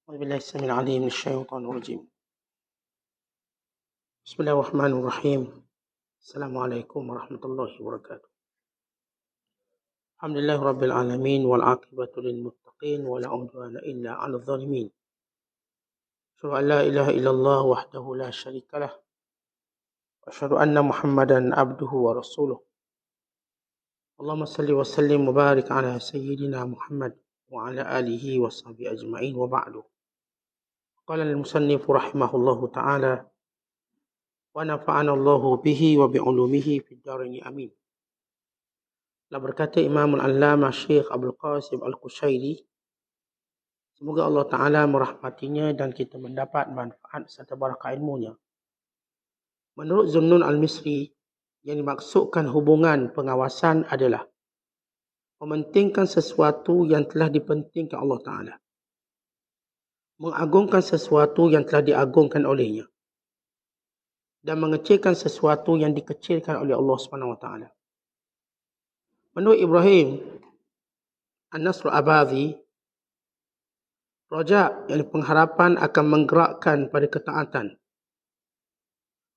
أعوذ بالله السميع العليم من الشيطان الرجيم. بسم الله الرحمن الرحيم. السلام عليكم ورحمة الله وبركاته. الحمد لله رب العالمين والعاقبة للمتقين ولا عدوان إلا على الظالمين. أشهد أن لا إله إلا الله وحده لا شريك له وأشهد أن محمدا عبده ورسوله. اللهم صل وسلم وبارك على سيدنا محمد وعلى آله وصحبه أجمعين وبعد. قال المصنف رحمه الله تعالى: ونفعنا الله به وبعلومه في الدارين آمين. Telah berkata Imam Al-Allamah Syekh Abdul Qasim Al-Qushairi, semoga Allah Ta'ala merahmatinya dan kita mendapat manfaat serta barakah ilmunya. Menurut Zunnun Al-Misri, yang dimaksudkan hubungan pengawasan adalah mementingkan sesuatu yang telah dipentingkan Allah Ta'ala, mengagungkan sesuatu yang telah diagungkan olehnya, dan mengecilkan sesuatu yang dikecilkan oleh Allah SWT. Menurut Ibrahim An-Nasr Abadhi, raja yang pengharapan akan menggerakkan pada ketaatan,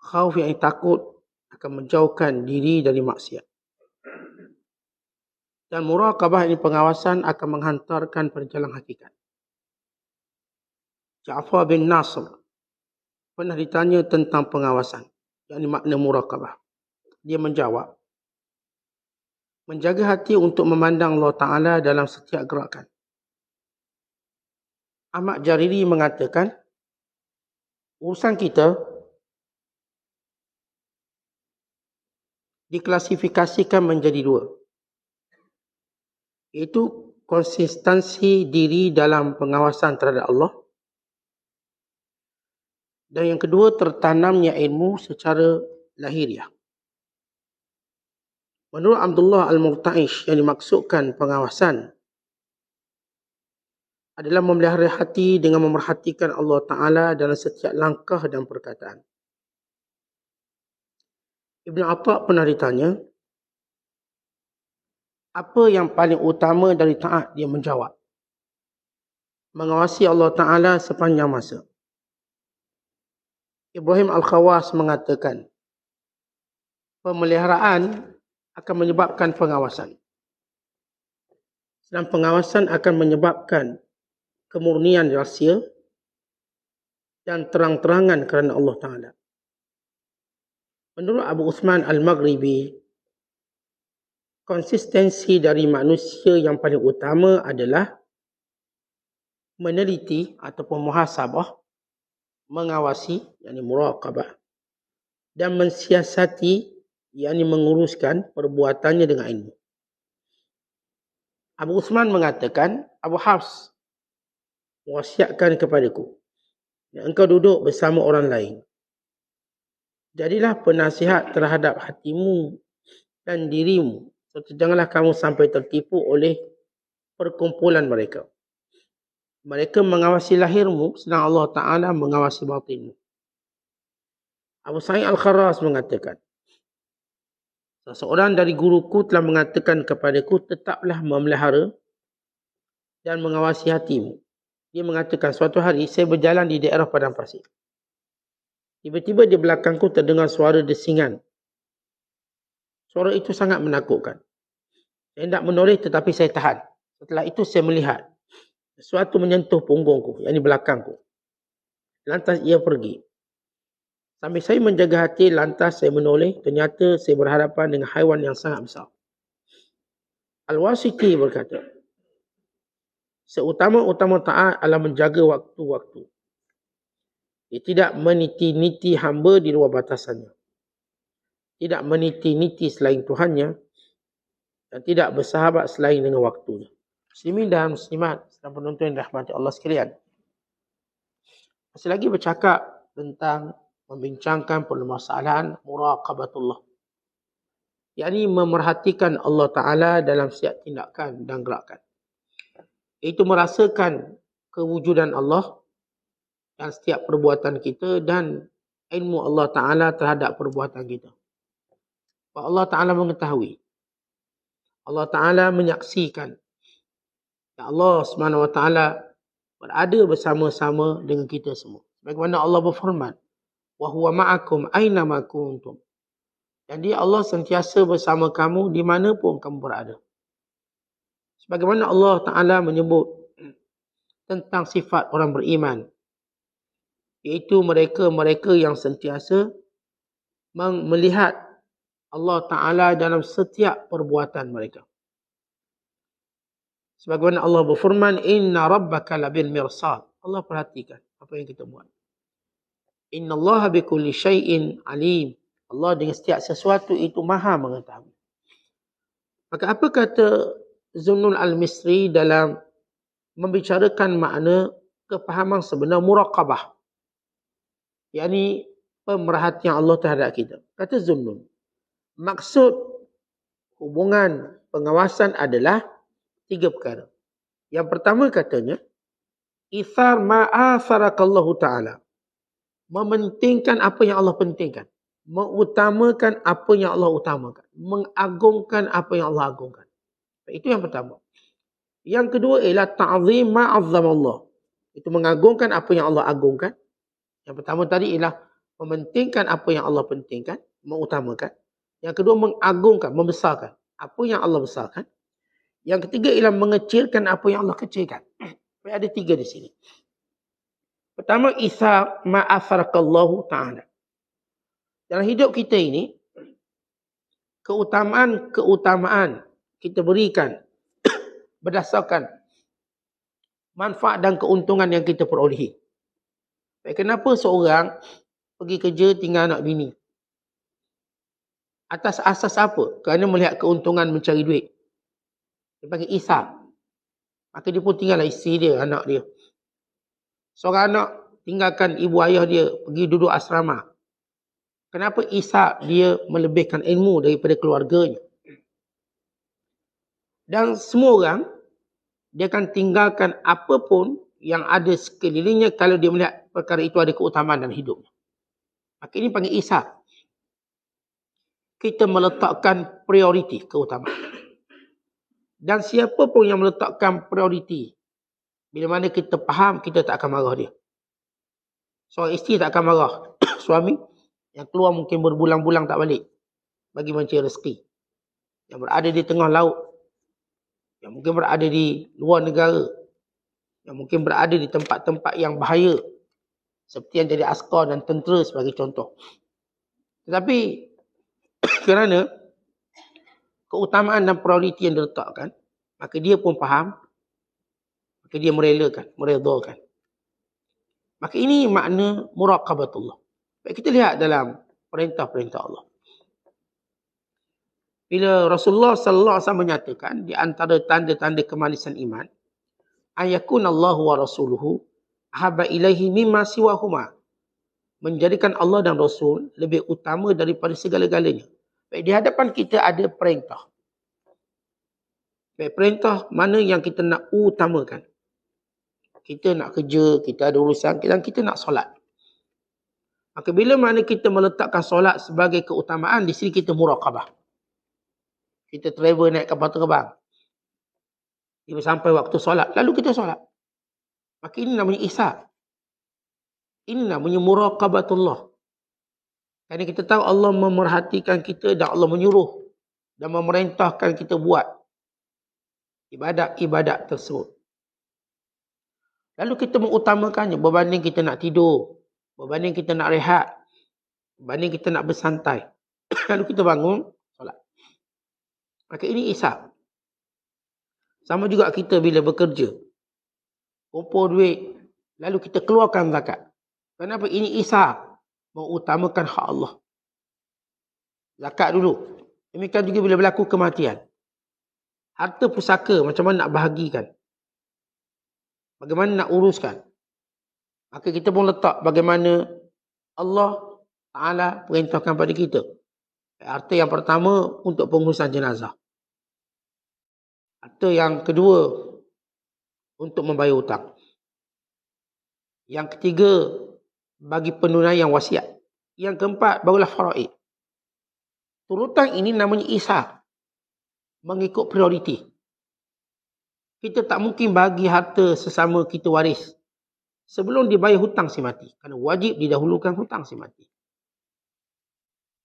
khauf yang takut akan menjauhkan diri dari maksiat, dan muraqabah yang pengawasan akan menghantarkan pada jalan hakikat. Ja'far bin Nasr pernah ditanya tentang pengawasan, yakni makna muraqabah. Dia menjawab, menjaga hati untuk memandang Allah Ta'ala dalam setiap gerakan. Ahmad Jariri mengatakan, urusan kita diklasifikasikan menjadi dua, iaitu konsistensi diri dalam pengawasan terhadap Allah, dan yang kedua, tertanamnya ilmu secara lahiriah. Menurut Abdullah Al-Murta'ish, yang dimaksudkan pengawasan adalah memelihara hati dengan memerhatikan Allah Ta'ala dalam setiap langkah dan perkataan. Ibn Atta' pernah ditanya, apa yang paling utama dari taat? Dia menjawab, mengawasi Allah Ta'ala sepanjang masa. Ibrahim Al-Khawas mengatakan, pemeliharaan akan menyebabkan pengawasan, dan pengawasan akan menyebabkan kemurnian rahsia dan terang-terangan kerana Allah Ta'ala. Menurut Abu Uthman Al-Maghribi, konsistensi dari manusia yang paling utama adalah meneliti ataupun muhasabah, mengawasi, yakni muraqabah, dan mensiasati, yakni menguruskan perbuatannya dengan ilmu. Abu Uthman mengatakan, Abu Hafs mewasiatkan kepadaku, engkau duduk bersama orang lain, jadilah penasihat terhadap hatimu dan dirimu, serta janganlah kamu sampai tertipu oleh perkumpulan mereka. Mereka mengawasi lahirmu, sedang Allah Ta'ala mengawasi batinmu. Abu Sa'id Al-Kharras mengatakan, seseorang dari guruku telah mengatakan kepadaku, tetaplah memelihara dan mengawasi hatimu. Dia mengatakan, suatu hari saya berjalan di daerah padang pasir. Tiba-tiba di belakangku terdengar suara desingan. Suara itu sangat menakutkan. Saya hendak menoleh tetapi saya tahan. Setelah itu saya melihat sesuatu menyentuh punggungku, yakni belakangku. Lantas ia pergi. Sambil saya menjaga hati, lantas saya menoleh. Ternyata saya berhadapan dengan haiwan yang sangat besar. Al-Wasiti berkata, seutama-utama taat adalah menjaga waktu-waktu. Dia tidak meniti-niti hamba di luar batasannya, tidak meniti-niti selain Tuhannya, dan tidak bersahabat selain dengan waktunya. Muslimin dan muslimat sedang penonton yang dirahmati Allah sekalian, masih lagi bercakap tentang membincangkan permasalahan muraqabatullah, yakni memerhatikan Allah Ta'ala dalam setiap tindakan dan gerakan. Itu merasakan kewujudan Allah dan setiap perbuatan kita dan ilmu Allah Ta'ala terhadap perbuatan kita. Allah Ta'ala mengetahui, Allah Ta'ala menyaksikan, Allah SWT berada bersama-sama dengan kita semua. Bagaimana Allah berfirman, wa huwa ma'akum aina ma kuntum. Jadi Allah sentiasa bersama kamu di mana pun kamu berada. Sebagaimana Allah Ta'ala menyebut tentang sifat orang beriman, iaitu mereka-mereka yang sentiasa melihat Allah Ta'ala dalam setiap perbuatan mereka. Sebagaimana Allah berfirman, inna rabbaka labil mirsad. Allah perhatikan apa yang kita buat. Inna Allah bikulli syai'in alim. Allah dengan setiap sesuatu itu maha mengetahui. Maka apa kata Zunnun al-Misri dalam membicarakan makna kefahaman sebenar muraqabah, yakni pemerhatian Allah terhadap kita. Kata Zunnun, maksud hubungan pengawasan adalah 3 perkara. Yang pertama katanya, ithar ma'atharakallahu ta'ala. Mementingkan apa yang Allah pentingkan. Mengutamakan apa yang Allah utamakan. Mengagungkan apa yang Allah agungkan. Itu yang pertama. Yang kedua ialah ta'zim ma'azzamallah. Itu mengagungkan apa yang Allah agungkan. Yang pertama tadi ialah mementingkan apa yang Allah pentingkan, mengutamakan. Yang kedua mengagungkan, membesarkan apa yang Allah besarkan. Yang ketiga ialah mengecilkan apa yang Allah kecilkan. Ada 3 di sini. Pertama, isa ma'atharakallahu ta'ala. Dalam hidup kita ini, keutamaan kita berikan berdasarkan manfaat dan keuntungan yang kita perolehi. Kenapa seorang pergi kerja tinggal anak bini? Atas asas apa? Kerana melihat keuntungan mencari duit. Dia panggil isar. Maka dia pun tinggallah isteri dia, anak dia. Seorang anak tinggalkan ibu ayah dia, pergi duduk asrama. Kenapa isar dia melebihkan ilmu daripada keluarganya? Dan semua orang, dia akan tinggalkan apapun yang ada sekelilingnya kalau dia melihat perkara itu ada keutamaan dalam hidupnya. Maka ini panggil isar. Kita meletakkan prioriti keutamaan. Dan siapa pun yang meletakkan prioriti, bila mana kita faham, kita tak akan marah dia. Seorang isteri tak akan marah suami yang keluar mungkin berbulan-bulan tak balik bagi mencari rezeki. Yang berada di tengah laut, yang mungkin berada di luar negara, yang mungkin berada di tempat-tempat yang bahaya, seperti yang jadi askar dan tentera sebagai contoh. Tetapi kerana keutamaan dan prioriti yang diletakkan, maka dia pun faham, maka dia merelakan, meredakan. Maka ini makna muraqabatullah. Baik, kita lihat dalam perintah-perintah Allah. Bila Rasulullah sallallahu alaihi wasallam menyatakan di antara tanda-tanda kemanisan iman, ayakunallahu wa rasuluhu ahabba ilaihi mimma siwahuma. Menjadikan Allah dan Rasul lebih utama daripada segala-galanya. Baik, di hadapan kita ada perintah. Baik, perintah mana yang kita nak utamakan. Kita nak kerja, kita ada urusan, dan kita nak solat. Maka bila mana kita meletakkan solat sebagai keutamaan, di sini kita muraqabah. Kita travel naik kapal terbang. Kita sampai waktu solat, lalu kita solat. Maka ini namanya isar. Ini namanya muraqabatullah. Kerana kita tahu Allah memerhatikan kita dan Allah menyuruh dan memerintahkan kita buat ibadat-ibadat tersebut. Lalu kita mengutamakannya berbanding kita nak tidur, berbanding kita nak rehat, berbanding kita nak bersantai. Lalu kita bangun, solat. Maka ini isar. Sama juga kita bila bekerja, kumpul duit, lalu kita keluarkan zakat. Kenapa? Ini isar. Mengutamakan hak Allah. Zakat dulu. Demikian juga bila berlaku kematian. Harta pusaka macam mana nak bahagikan. Bagaimana nak uruskan. Maka kita pun letak bagaimana Allah Ta'ala perintahkan pada kita. Harta yang pertama untuk pengurusan jenazah. Harta yang kedua untuk membayar hutang. Yang ketiga bagi penunaian wasiat. Yang keempat barulah faraid. Turutan ini namanya isar. Mengikut prioriti. kita tak mungkin bagi harta sesama kita waris sebelum dibayar hutang si mati. Kerana wajib didahulukan hutang si mati.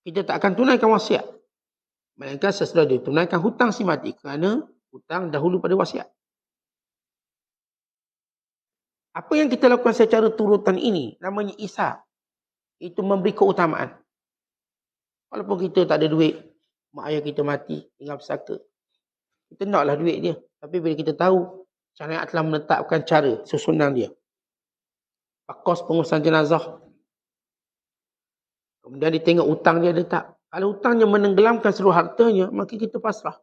Kita tak akan tunaikan wasiat. Melainkan sesudah ditunaikan hutang si mati. Kerana hutang dahulu pada wasiat. Apa yang kita lakukan secara turutan ini namanya isar. Itu memberi keutamaan. Walaupun kita tak ada duit, mak ayah kita mati, tinggal pesaka. Kita naklah duit dia. Tapi bila kita tahu, syariat telah menetapkan cara susunan dia. Kos pengurusan jenazah. Kemudian dia tengok hutang dia ada tak. Kalau hutangnya menenggelamkan seluruh hartanya, maka kita pasrah.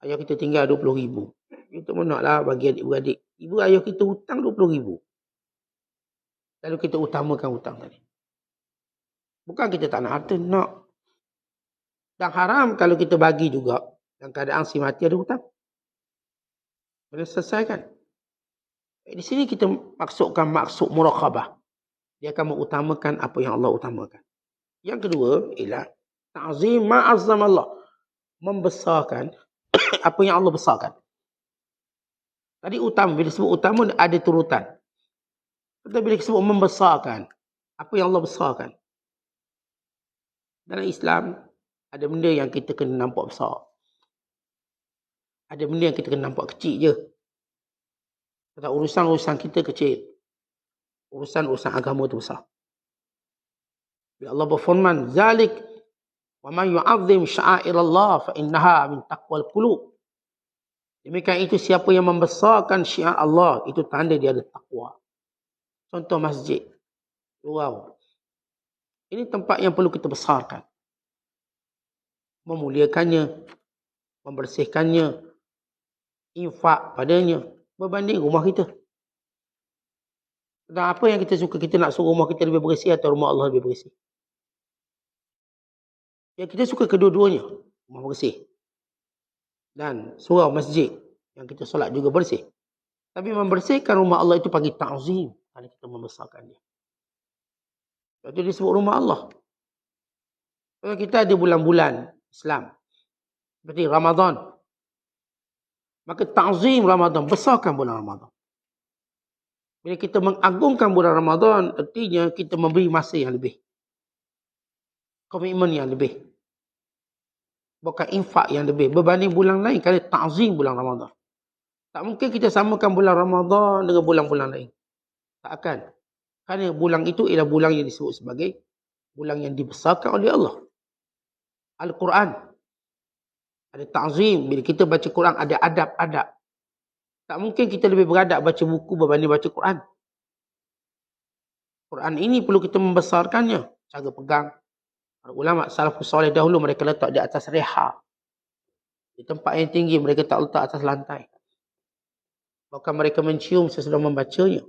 Ayah kita tinggal 20,000. Kita pun naklah bagi adik-beradik. Ibu ayah kita hutang 20,000. Lalu kita utamakan hutang tadi. Bukan kita tak nak harta, nak. Dan haram kalau kita bagi juga. Dalam keadaan si mati ada hutang. Boleh selesaikan. Di sini kita maksudkan maksud muraqabah. Dia akan mengutamakan apa yang Allah utamakan. Yang kedua ialah ta'zim ma'azzam Allah. Membesarkan apa yang Allah besarkan. Tadi utama, bila sebut utama ada turutan. Tetapi bila sebut membesarkan apa yang Allah besarkan. Dalam Islam ada benda yang kita kena nampak besar. Ada benda yang kita kena nampak kecil je. Kata urusan-urusan kita kecil. Urusan-urusan agama itu besar. Bila Allah berfirman, "Zalik wa man yu'azzim sya'airallah fa innaha min taqwal qulub." Demikian itu siapa yang membesarkan syiar Allah, itu tanda dia ada takwa. Contoh masjid. Wow. Ini tempat yang perlu kita besarkan. Memuliakannya, membersihkannya, infak padanya, berbanding rumah kita. Dan apa yang kita suka, kita nak suruh rumah kita lebih bersih atau rumah Allah lebih bersih? Ya, kita suka kedua-duanya, rumah bersih. Dan surau masjid yang kita solat juga bersih. Tapi membersihkan rumah Allah itu panggil ta'zim. Kerana kita membesarkan dia. Lepas itu disebut rumah Allah. Kalau kita ada bulan-bulan Islam. Seperti Ramadan. Maka ta'zim Ramadan. Besarkan bulan Ramadan. Bila kita mengagungkan bulan Ramadan, artinya kita memberi masa yang lebih. Komitmen yang lebih. Bukan infak yang lebih. Berbanding bulan lain. Kerana ta'zim bulan Ramadan. Tak mungkin kita samakan bulan Ramadan dengan bulan-bulan lain. Tak akan. Kerana bulan itu ialah bulan yang disebut sebagai bulan yang dibesarkan oleh Allah. Al-Quran. Ada ta'zim. Bila kita baca Quran ada adab-adab. Tak mungkin kita lebih beradab baca buku berbanding baca Quran. Quran ini perlu kita membesarkannya. Cara pegang. Ulama salafus soleh dahulu mereka letak di atas reha. Di tempat yang tinggi mereka tak letak atas lantai. Bahkan mereka mencium sesudah membacanya.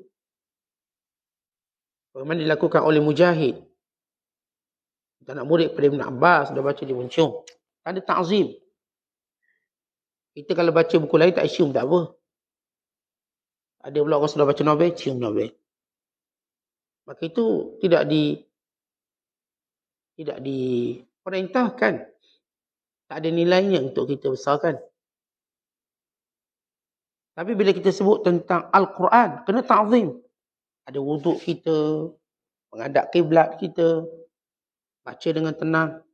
Bagaimana dilakukan oleh Mujahid. Anak murid pada Ibn Abbas sudah baca dia mencium. Ada ta'zim. Kita kalau baca buku lain tak cium tak apa. Ada pula orang sudah baca novel, cium novel. Maka itu tidak diperintahkan. Tak ada nilainya untuk kita besarkan. Tapi bila kita sebut tentang Al-Quran, kena ta'zim. Ada wuduk kita, menghadap kiblat kita, baca dengan tenang,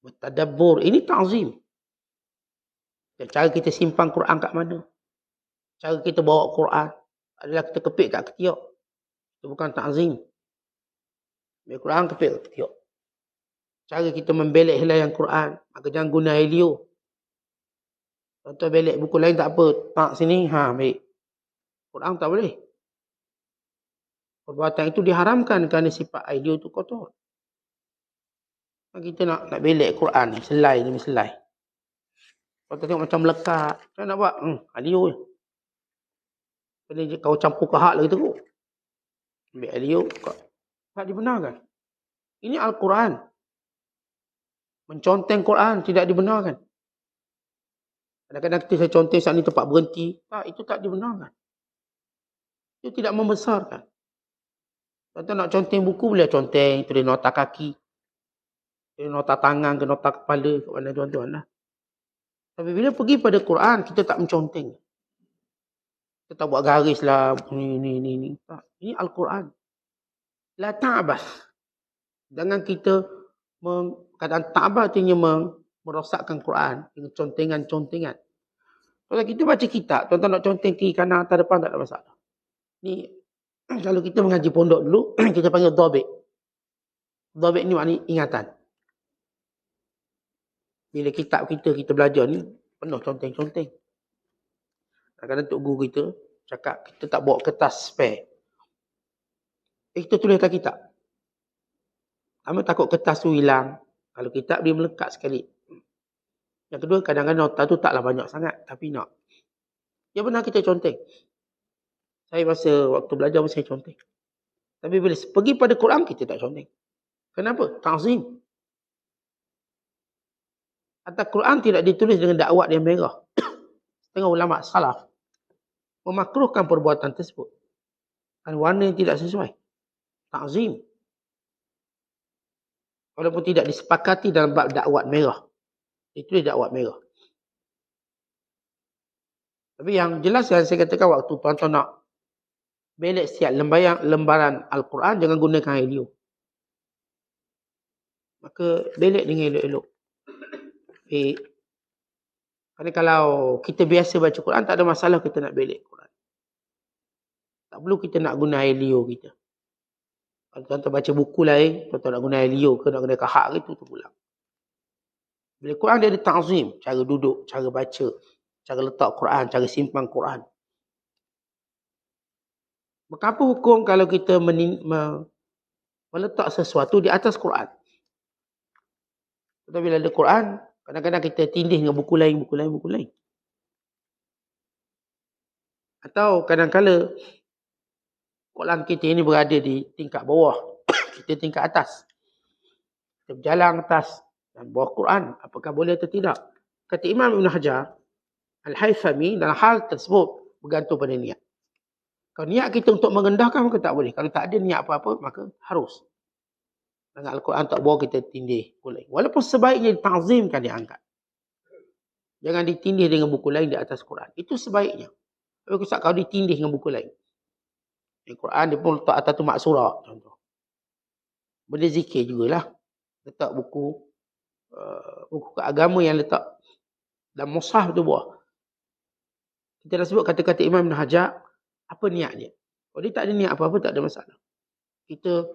bertadabbur. Ini ta'zim. Cara kita simpan Quran kat mana? Cara kita bawa Quran adalah kita kepit kat ketiak. Itu bukan ta'zim. Bila Quran kepit kat ketiak. Cara kita membelek helaian Quran, maka jangan guna helio. Contoh belek buku lain tak apa. Tak sini, ambil. Quran tak boleh. Perbuatan itu diharamkan kerana sifat helio itu kotor. Kita nak belek Quran ni, selai demi selai. Kalau tengok macam melekat, macam nak buat? Helio je. Bila kau campur kahak lagi teruk. Ambil helio, tak dibenarkan. Ini Al-Quran. Menconteng Quran tidak dibenarkan. Kadang-kadang kita saya conteng saat ni tempat berhenti. Tak, itu tak dibenarkan. Itu tidak membesarkan. Contoh nak conteng buku, boleh conteng. Tulis nota kaki. Tulis nota tangan ke nota kepala. Ke mana tuan-tuan lah. Tapi bila pergi pada Quran, kita tak menconteng. Kita tak buat garis lah. Ni. Ini Al-Quran. La ta'bas. Jangan kita kadang ta'bas artinya merosakkan Quran dengan contengan-contengan. Kalau kita baca kitab, tuan-tuan nak conteng kiri kanan atas depan tak ada masalah. Ni kalau kita mengaji pondok dulu, kita panggil dhabit. Dhabit ni maknanya ingatan. Bila kitab kita belajar ni penuh conteng-conteng. Kadang-kadang tok guru kita cakap kita tak bawa kertas spare. Kita tulis atas kitab. Pertama takut kertas tu hilang. Kalau kitab dia melekat sekali. Yang kedua kadang-kadang nota tu taklah banyak sangat tapi nak. Yang benar kita conteng. Saya masa waktu belajar saya conteng. Tapi bila pergi pada Quran kita tak conteng. Kenapa? Ta'zim. Atas Quran tidak ditulis dengan dakwat yang merah. Setengah ulama salaf memakruhkan perbuatan tersebut. Dan warna yang tidak sesuai. Ta'zim. Walaupun tidak disepakati dalam bab dakwat merah. Ditulis dakwat merah. Tapi yang jelas yang saya katakan waktu tuan-tuan nak belik setiap lembaran Al-Quran jangan gunakan air liur. Maka belik dengan elok-elok. Kerana kalau kita biasa baca Quran tak ada masalah kita nak belik Quran. Tak perlu kita nak guna air liur kita. Kalau tuan-tuan baca buku lain, tuan-tuan nak guna air liur ke nak guna kahak ke itu pulang. Bila Quran dia ada ta'zim, cara duduk, cara baca, cara letak Quran, cara simpan Quran. Maka apa hukum kalau kita meletak sesuatu di atas Quran? Tetapi bila ada Quran, kadang-kadang kita tindih dengan buku lain. Atau kadang-kadang Quran kita ini berada di tingkat bawah, kita tingkat atas. Kita berjalan atas dan bawah Quran, apakah boleh atau tidak? Kata Imam Ibn Hajar Al-Haythami, dalam hal tersebut bergantung pada niat. Kalau niat kita untuk merendahkan maka tak boleh. Kalau tak ada niat apa-apa maka harus. Dengan Al-Quran tak boleh kita tindih boleh. Walaupun sebaiknya ditazimkan diangkat. Jangan ditindih dengan buku lain di atas Quran. Itu sebaiknya. Tapi kalau ditindih dengan buku lain. Di Quran dia pun letak atas tu maksurah. Contoh. Benda zikir jugalah. Letak buku agama yang letak dalam mushaf tu bawah. Kita dah sebut kata-kata Imam Ibn Hajar. Apa niat dia? Kalau dia tak ada niat apa-apa tak ada masalah. Kita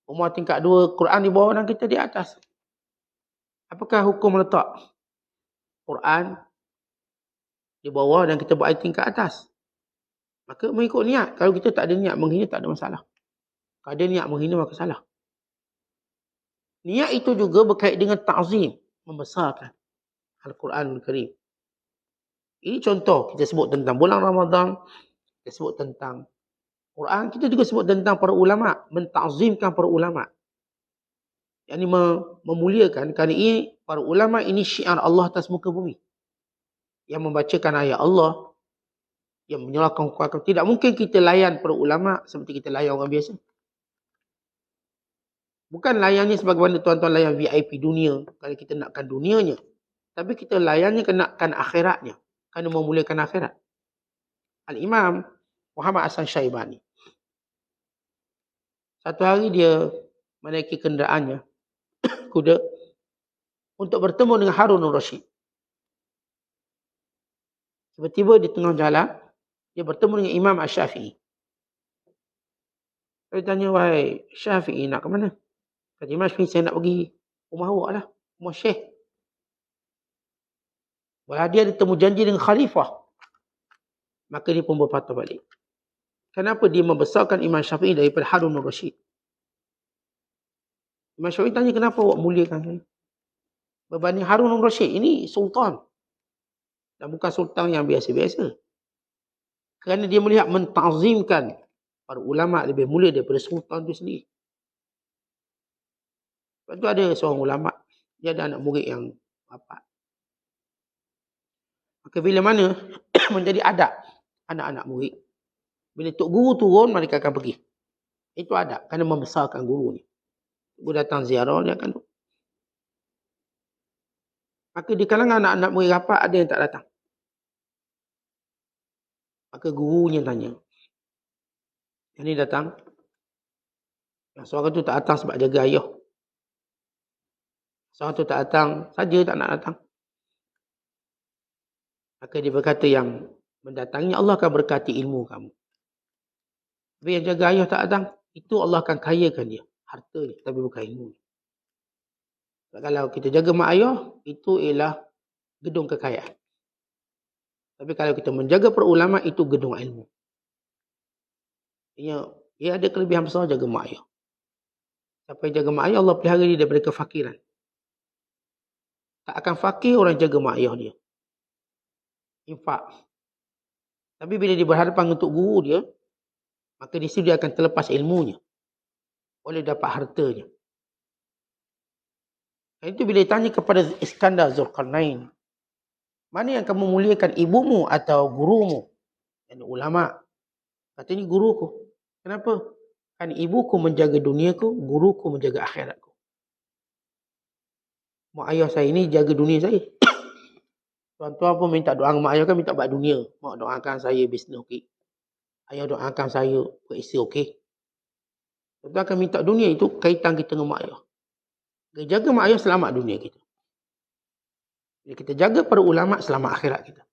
umur tingkat 2 Quran di bawah dan kita di atas. Apakah hukum letak Quran di bawah dan kita buat tingkat atas? Maka mengikut niat. Kalau kita tak ada niat menghina tak ada masalah. Kalau ada niat menghina maka salah. Niat itu juga berkait dengan ta'zim, membesarkan Al-Quranul Karim. Ini contoh kita sebut tentang bulan Ramadan, kita sebut tentang Quran, kita juga sebut tentang para ulama, menta'zimkan para ulama. Yang ini memuliakan kerana ini para ulama ini syiar Allah atas muka bumi. Yang membacakan ayat Allah, yang menyalahkan Quran. Tidak mungkin kita layan para ulama seperti kita layan orang biasa. Bukan layannya sebagaimana tuan-tuan layan VIP dunia, kalau kita nakkan dunianya. Tapi kita layannya kenakan akhiratnya. Kerana memuliakan akhirat. Al-Imam Muhammad Hasan Syaibani. Satu hari dia menaiki kenderaannya, kuda, untuk bertemu dengan Harun al-Rashid. Tiba-tiba di tengah jalan, dia bertemu dengan Imam Asy-Syafi'i. Dia tanya, wahai Syafi'i nak ke mana? Kata Imam Asy-Syafi'i, saya nak pergi rumah awak lah, rumah Syekh. Walau dia ada temu janji dengan khalifah. Maka dia pun berpatah balik. Kenapa dia membesarkan Imam Syafi'i daripada Harun al-Rashid? Imam Syafi'i tanya, kenapa awak muliakan saya? Berbanding Harun al-Rashid, ini sultan. Dan bukan sultan yang biasa-biasa. Kerana dia melihat mentazimkan para ulama lebih mulia daripada sultan itu sendiri. Lepas tu ada seorang ulama, dia ada anak murid yang bapak. Maka bila mana menjadi adab anak-anak murid, bila tok guru turun, mereka akan pergi. Itu adab, kerana membesarkan guru ni. Guru datang ziarah, dia akan turun. Maka di kalangan anak-anak murid rapat, ada yang tak datang. Maka gurunya tanya. Yang ni datang. Yang seorang tu tak datang sebab jaga ayah. Seorang tu tak datang saja tak nak datang. Maka dia berkata yang mendatangi Allah akan berkati ilmu kamu. Tapi yang jaga ayah tak datang, itu Allah akan kayakan dia. Harta dia, tapi bukan ilmu dia. Kalau kita jaga mak ayah, itu ialah gedung kekayaan. Tapi kalau kita menjaga para ulama, itu gedung ilmu. Ia ada kelebihan besar jaga mak ayah. Siapa yang jaga mak ayah, Allah pelihara dia daripada kefakiran. Tak akan fakir orang jaga mak ayah dia. Infak. Tapi bila dia berhadapan untuk guru dia, maka di situ dia akan terlepas ilmunya. Boleh dapat hartanya. Dan itu bila ditanya kepada Iskandar Zulkarnain, mana yang kamu muliakan, ibumu atau gurumu? Dan ulama. Katanya guruku. Kenapa? Kan ibuku menjaga duniaku, guruku menjaga akhiratku. Mak ayah saya ni jaga dunia saya. Tuan-tuan pun minta doa mak ayah kan minta buat dunia. Mak doakan saya bisnes okey. Ayah doakan saya beristeri okey. Tuan-tuan akan minta dunia, itu kaitan kita dengan mak ayah. Jaga mak ayah selamat dunia kita. Bila kita jaga para ulama, selamat akhirat kita.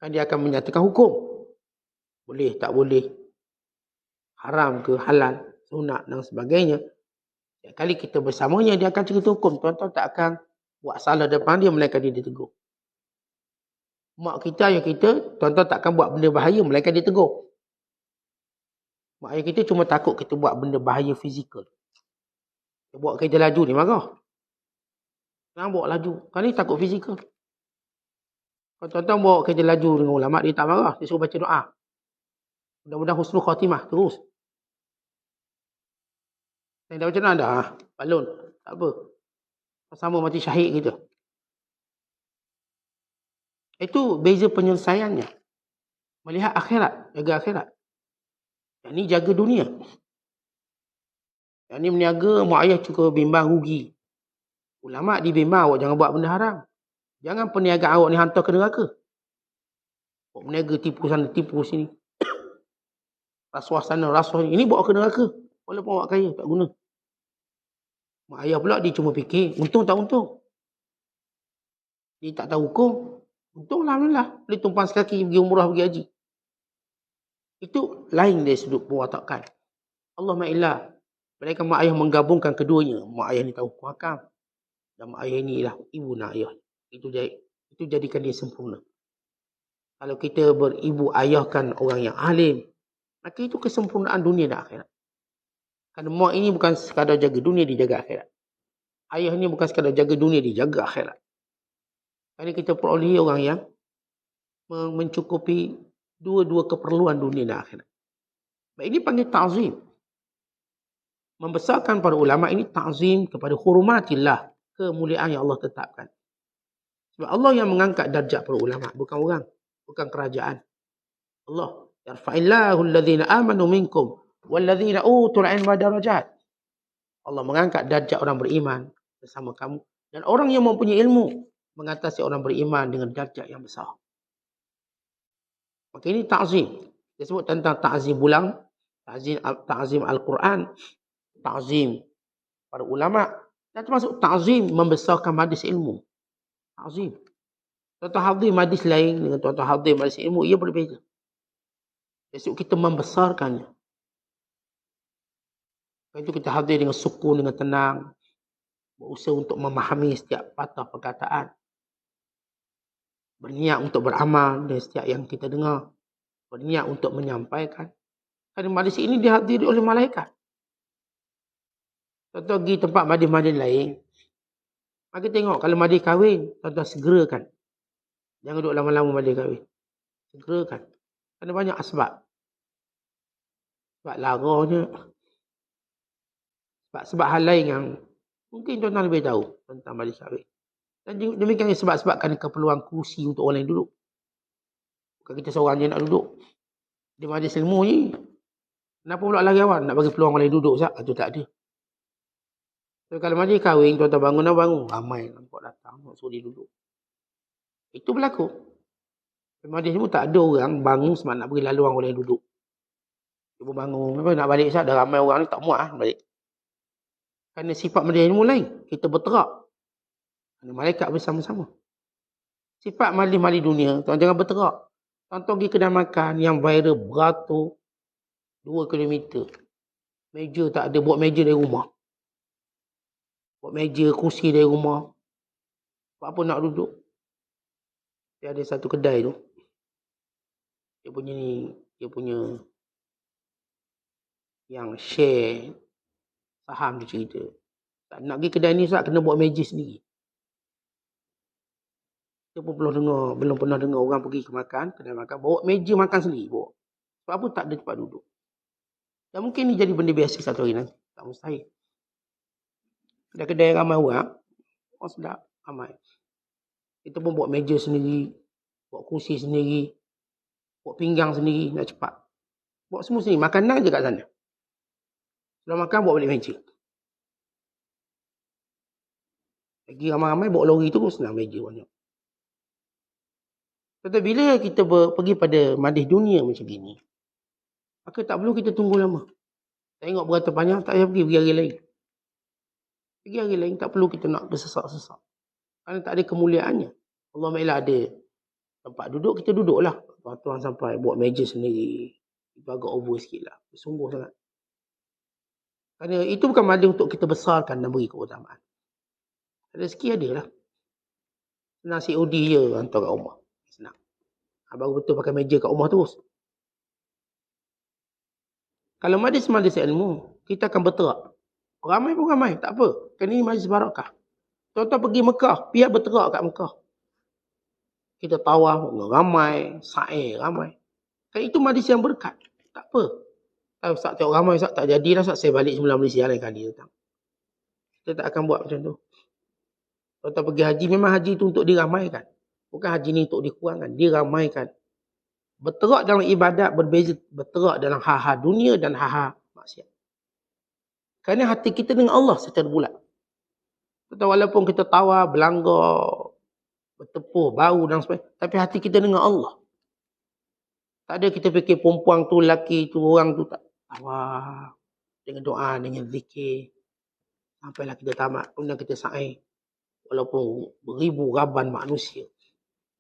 Kan dia akan menyatakan hukum. Boleh, tak boleh. Haram ke, halal, sunat dan sebagainya. Setiap kali kita bersamanya, dia akan cerita hukum. Tuan-tuan tak akan buat salah depan dia, melainkan dia ditegur. Mak kita, ayah kita, tuan-tuan tak akan buat benda bahaya, melainkan dia tegur. Mak ayah kita cuma takut kita buat benda bahaya fizikal. Dia bawa kereta laju, dia marah. Jangan bawa laju. Kan ni takut fizikal. Kalau tuan-tuan bawa kereta laju dengan ulama', dia tak marah. Dia suruh baca doa. Mudah-mudahan husnul khatimah terus. Yang dah macam mana dah? Balon. Tak apa. Sama mati syahid kita. Itu beza penyelesaiannya. Melihat akhirat. Jaga akhirat. Yang ni jaga dunia. Yang ni meniaga, mak ayah cukup bimbang rugi. Ulama' dibimbang, awak jangan buat benda haram. Jangan perniagaan awak ni hantar ke neraka. Awak meniaga tipu sana, tipu sini. Rasuah sana, rasuah ni. Ini bawa ke neraka. Walaupun awak kaya, tak guna. Mak ayah pula dia cuma fikir, untung tak untung. Dia tak tahu hukum. Untung alhamdulillah. Boleh tumpang sekaki pergi umrah, pergi haji. Itu lain dari sudut perwatakan. Allahumma illa. Mereka mak ayah menggabungkan keduanya. Mak ayah ni tahu hukum hakam. Dan mak ayah ni ialah ibu nak ayah. Itu jadikan dia sempurna. Kalau kita beribu ayahkan orang yang alim, maka itu kesempurnaan dunia dan akhirat. Kerana mak ini bukan sekadar jaga dunia, dia jaga akhirat. Ayah ni bukan sekadar jaga dunia, dia jaga akhirat. Kerana kita peroleh orang yang mencukupi dua-dua keperluan dunia dan akhirat. Baik, ini panggil ta'zim. Membesarkan para ulama ini ta'zim kepada hurumatillah, kemuliaan yang Allah tetapkan. Sebab Allah yang mengangkat darjat para ulama, bukan orang, bukan kerajaan. Allah yarfa'illahu alladhina amanu minkum walladhina utul ilma darajat. Allah mengangkat darjat orang beriman bersama kamu, dan orang yang mempunyai ilmu mengatasi orang beriman dengan darjat yang besar. Maka ini ta'zim. Dia sebut tentang ta'zim bulan, ta'zim Al-Quran, ta'zim para ulama, dan termasuk ta'zim membesarkan majlis ilmu. Ta'zim. Tuan-tuan hadir majlis lain dengan tuan-tuan hadir majlis ilmu, ia berbeza. Jadi kita membesarkannya. Itu kita hadir dengan sukun, dengan tenang, berusaha untuk memahami setiap patah perkataan, berniat untuk beramal dengan setiap yang kita dengar, berniat untuk menyampaikan. Kerana majlis ini dihadiri oleh malaikat. Tuan-tuan pergi tempat majlis-majlis lain, maka tengok kalau majlis kahwin, tuan-tuan segerakan. Jangan duduk lama-lama majlis kahwin. Segerakan. Kerana banyak asbab. Sebab laranya. Sebab hal lain yang mungkin tuan-tuan lebih tahu tentang majlis kahwin. Dan demikian sebab-sebab kerana keperluan kursi untuk orang lain duduk. Bukan kita seorang je nak duduk. Di majlis ilmu ni, kenapa pula lari awal nak bagi peluang orang lain duduk? Itu tak ada. So, kalau majlis kahwin, tuan-tuan bangun. Ramai nampak datang, nak suruh dia duduk. Itu berlaku. Madis ni pun tak ada orang bangun sebab nak beri laluan orang yang duduk. Dia pun bangun. Apa nak balik Ustaz? Dah ramai orang ni tak muat balik. Kerana sifat madis ni mulai. Kita berterak. Kerana malaikat bersama-sama. Sifat majlis-majlis dunia, tuan jangan berterak. Tuan pergi kedai makan yang viral beratur 2 kilometer. Meja tak ada, buat meja dari rumah. Buat meja, kursi dari rumah. Buat apa nak duduk? Dia ada satu kedai tu. Dia punya yang share saham dia cerita. Nak pergi kedai ni Ustaz, kena buat meja sendiri. Kita pun belum pernah dengar orang pergi ke makan, kedai makan, bawa meja makan sendiri. Bawa. Sebab apa tak ada tempat duduk. Dan mungkin ni jadi benda biasa satu hari nanti. Tak mustahil. Kedai-kedai ramai orang. Oh sedap, ramai. Kita pun buat meja sendiri. Buat kursi sendiri. Buat pinggang sendiri, nak cepat. Buat semua sendiri. Makanan je kat sana. Setelah makan, buat balik meja. Lagi ramai-ramai, bawa lori tu pun senang meja banyak. Tetapi bila kita pergi pada majlis dunia macam ni, maka tak perlu kita tunggu lama. Tengok berata panjang, tak payah pergi hari lain. Pergi hari lain, tak perlu kita nak bersesak-sesak. Kerana tak ada kemuliaannya. Allah Ma'ilah ada tempat duduk, kita duduklah. Tuan sampai buat meja sendiri. Itu agak over sikit lah. Sungguh sangat. Kerana itu bukan majlis untuk kita besarkan dan beri keutamaan. Rezeki ada lah. Senang COD je hantar kat rumah. Senang. Baru betul pakai meja kat rumah terus. Kalau majlis-majlis ilmu, kita akan berterak. Ramai pun ramai, tak apa. Kerana ini majlis barakah. Tuan-tuan pergi Mekah, biar berterak kat Mekah. Kita tawaf, ramai, sa'i ramai. Kan itu majlis yang berkat. Tak apa. Kalau Ustaz tengok ramai, Ustaz tak jadilah, Ustaz saya balik semula Malaysia lain kali datang. Kita tak akan buat macam tu. Tuan-tuan pergi haji, memang haji itu untuk diramaikan. Bukan haji ni untuk dikurangkan, diramaikan. Berterak dalam ibadat berbeza, berterak dalam hal-hal dunia dan hal-hal maksiat. Kerana hati kita dengan Allah secara bulat. Walaupun kita tawar, berlanggar, bertepuk, bau dan sebagainya, tapi hati kita dengan Allah. Tak ada kita fikir perempuan tu, lelaki tu, orang tu tak. Tawar, dengan doa, dengan zikir. Sampailah kita tamat, kemudian kita sa'i. Walaupun beribu raban manusia.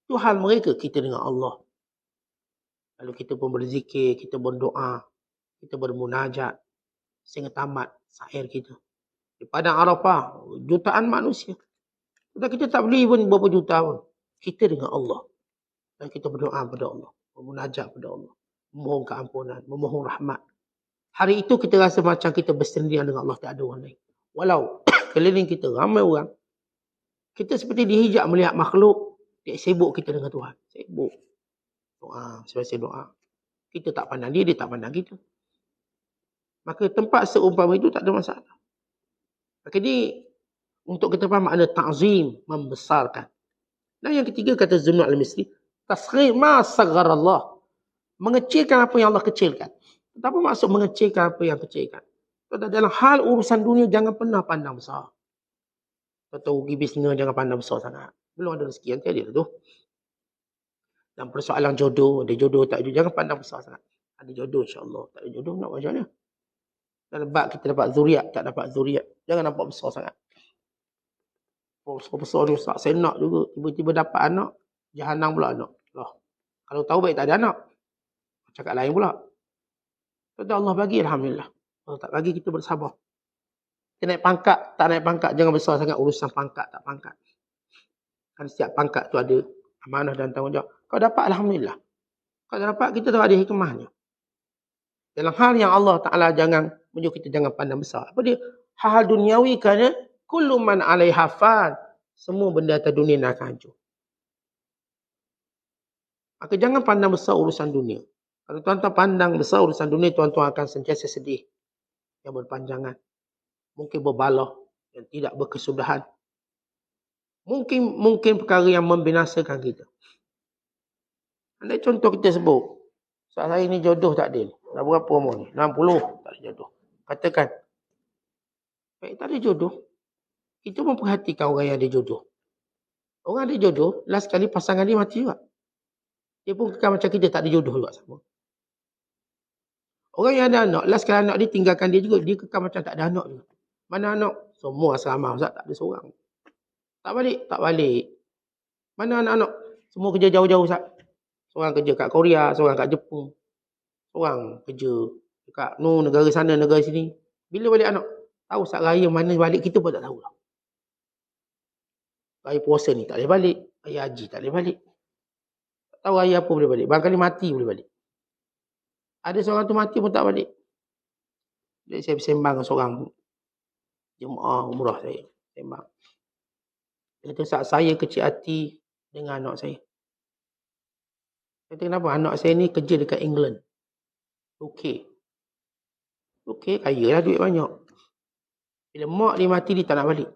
Itu hal mereka, kita dengan Allah. Lalu kita pun berzikir, kita berdoa, kita bermunajat. Sehingga tamat sa'ir kita. Di Padang Arafah, jutaan manusia. Kita tak beli pun berapa juta pun. Kita dengan Allah. Dan kita berdoa kepada Allah. Bermunajat kepada Allah. Memohon keampunan, memohon rahmat. Hari itu kita rasa macam kita bersendirian dengan Allah. Tak ada orang lain. Walau keliling kita ramai orang. Kita seperti dihijab melihat makhluk. Dia sibuk kita dengan Tuhan. Sibuk. Doa, selesai doa. Kita tak pandang dia, dia tak pandang kita. Maka tempat seumpama itu tak ada masalah. Maka ini untuk kita faham makna ta'zim, membesarkan. Dan yang ketiga kata Zunnun al-Misri, tasghir ma sagharallah. Mengecilkan apa yang Allah kecilkan. Apa maksud mengecilkan apa yang kecilkan? Dalam hal urusan dunia jangan pernah pandang besar. Atau rugi bisnes jangan pandang besar sangat. Belum ada rezeki, nanti ada tu. Dan persoalan jodoh, ada jodoh tak jodoh, jangan pandang besar sangat. Ada jodoh insya-Allah, tak ada jodoh nak macam mana? Dalam bab kita dapat zuriat, tak dapat zuriat, jangan nampak besar sangat. Besar ni Ustaz, saya nak juga, tiba-tiba dapat anak, jahanam pula anak. Lah. Kalau tahu baik tak ada anak. Cakap lain pula. Kata Allah bagi, alhamdulillah. Kalau tak bagi kita bersabar. Kita naik pangkat, tak naik pangkat, jangan besar sangat urusan pangkat, tak pangkat. Kan setiap pangkat tu ada amanah dan tanggungjawab. Kau dapat, alhamdulillah. Kau dapat, kita tahu ada hikmahnya. Dalam hal yang Allah Ta'ala jangan menyuruh kita jangan pandang besar. Apa dia? Hal duniawi kerana kullu man 'alaiha fan. Semua benda atas dunia nak akan hancur. Maka jangan pandang besar urusan dunia. Kalau tuan-tuan pandang besar urusan dunia, tuan-tuan akan sentiasa sedih. Yang berpanjangan. Mungkin berbalah. Yang tidak berkesudahan. Mungkin perkara yang membinasakan kita. Andai contoh kita sebut. Saat saya ni jodoh tak ada. Dah berapa umur ni? 60. Tak ada jodoh. Katakan. Baik, tak ada jodoh. Kita memperhatikan orang yang ada jodoh. Orang ada jodoh, last kali pasangan dia mati juga. Dia pun kekal macam kita, tak ada jodoh juga sama. Orang yang ada anak, last kali anak dia tinggalkan dia juga, dia kekal macam tak ada anak juga. Mana anak? Semua asrama Ustaz, tak ada seorang. Tak balik. Mana anak-anak? Semua kerja jauh-jauh Ustaz. Seorang kerja kat Korea, seorang kat Jepun. Seorang kerja dekat negara sana, negara sini. Bila balik anak? Tahu Ustaz raya mana balik kita pun tak tahu lah. Raya puasa ni tak boleh balik. Raya haji tak boleh balik. Tak tahu raya apa boleh balik. Barangkali mati boleh balik. Ada seorang tu mati pun tak balik. Jadi saya bersembang dengan seorang jemaah umrah saya. Sembang. Dia kata, Ustaz, saya kecil hati dengan anak saya. Saya kata, kenapa? Anak saya ni kerja dekat England. UK, kaya lah, duit banyak. Bila mak dia mati, dia tak nak balik.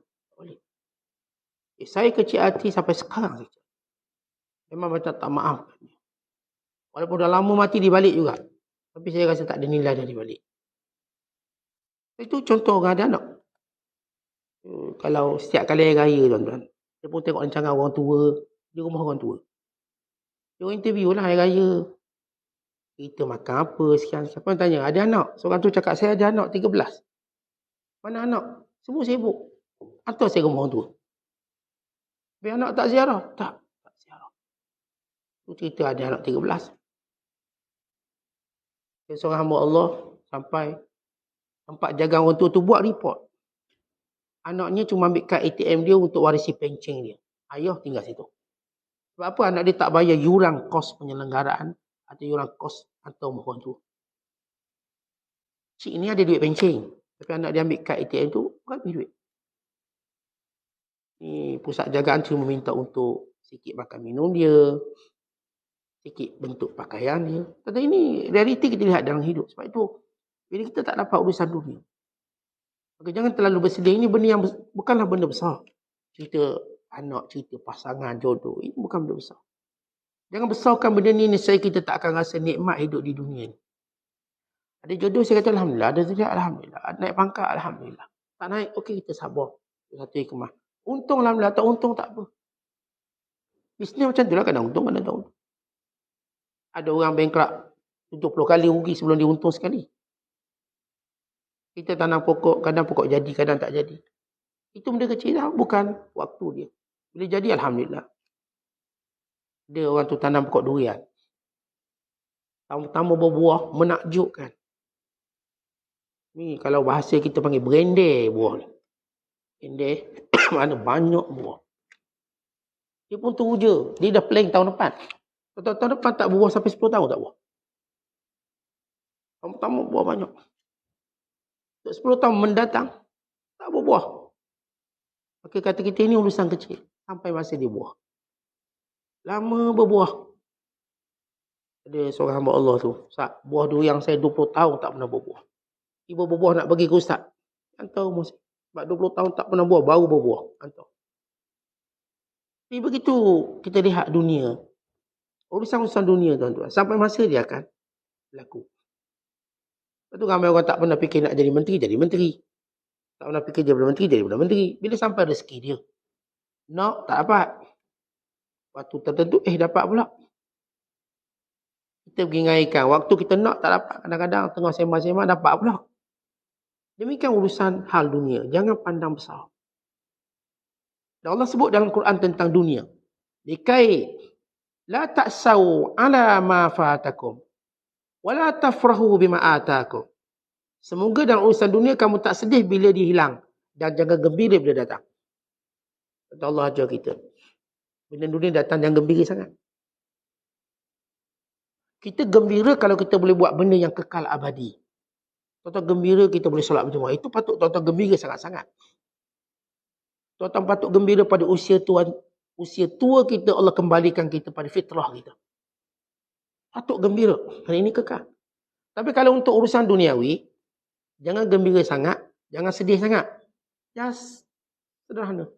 Saya kecil hati sampai sekarang saja. Memang macam tak maaf. Walaupun dah lama mati, dia balik juga. Tapi saya rasa tak ada nilai dari balik. Itu contoh orang ada anak. Kalau setiap kali hari raya, tuan-tuan, dia pun tengok rancangan orang tua, di rumah orang tua. Dia interview lah hari raya. Kita makan apa, sekian. Siapa yang tanya, ada anak? Seorang tu cakap, saya ada anak 13. Mana anak? Semua sibuk. Atau saya rumah orang tua. Biar anak tak ziarah? Tak ziarah. Itu cerita ada anak 13. Dan seorang hamba Allah sampai tempat jaga orang tua tu buat report. Anaknya cuma ambil kad ATM dia untuk warisi pencen dia. Ayah tinggal situ. Sebab apa anak dia tak bayar yuran kos penyelenggaraan atau yuran kos atau orang tua. Cik ni ada duit pencen. Tapi anak dia ambil kad ATM tu bukan duit. Ni pusat jagaan cuma meminta untuk sikit makan minum dia, sikit bentuk pakaian dia. Tapi ini realiti kita lihat dalam hidup. Sebab itu bila kita tak dapat urusan dunia, maka jangan terlalu bersedih. Ini benda yang bukanlah benda besar. Cerita anak, cerita pasangan, jodoh, ini bukan benda besar. Jangan besarkan benda ni, nescaya kita tak akan rasa nikmat hidup di dunia ni. Ada jodoh, saya kata Alhamdulillah. Ada zuriat, Alhamdulillah. Ada naik pangkat, Alhamdulillah. Tak naik, okey, kita sabar. Satu hikmah. Untung Alhamdulillah, tak untung tak apa. Bisnes macam tu lah, kadang untung, kadang tak untung. Ada orang bankrupt 70 kali rugi sebelum dia untung sekali. Kita tanam pokok, kadang pokok jadi, kadang tak jadi. Itu benda kecil lah, bukan waktu dia. Bila jadi, Alhamdulillah. Dia orang tu tanam pokok durian. Tambah berbuah, menakjubkan. Ni kalau bahasa kita panggil berendeh buah ni. Berendeh, mana banyak buah. Dia pun tunggu je. Dia dah plan tahun depan. Tahun depan tak berbuah sampai 10 tahun tak buah. Tahun pertama buah banyak. 10 tahun mendatang, tak berbuah. Maka kata kita ini urusan kecil. Sampai masa dia buah. Lama berbuah. Ada seorang hamba Allah tu. Ustaz, buah durian saya 20 tahun tak pernah berbuah. Ibu berbuah nak bagi ke Ustaz. Hantar umur saya. Sebab 20 tahun tak pernah buah, baru berbuah. Hantar. Jadi begitu kita lihat dunia. Urusan-urusan dunia tuan-tuan. Sampai masa dia akan berlaku. Lepas tu ramai orang tak pernah fikir nak jadi menteri, jadi menteri. Tak pernah fikir jadi menteri, jadi menteri. Bila sampai rezeki dia. Nak, tak dapat. Waktu tertentu, dapat pula. Kita pergi ngaikan. Waktu kita nak, tak dapat. Kadang-kadang tengah sembang-sembang, dapat pula. Demikian urusan hal dunia. Jangan pandang besar. Dan Allah sebut dalam Quran tentang dunia. Likai la ta'sau ala ma fatakum. Wala tafrahu bima atakum. Semoga dalam urusan dunia kamu tak sedih bila dia hilang. Dan jangan gembira bila datang. Kata Allah ajar kita. Bila dunia datang, jangan gembira sangat. Kita gembira kalau kita boleh buat benda yang kekal abadi. Tuan-tuan gembira kita boleh solat berjemaah. Itu patut tuan-tuan gembira sangat-sangat. Tuan-tuan patut gembira pada usia tua kita, Allah kembalikan kita pada fitrah kita. Patut gembira. Hari ini kekal. Tapi kalau untuk urusan duniawi, jangan gembira sangat, jangan sedih sangat. Just sederhana.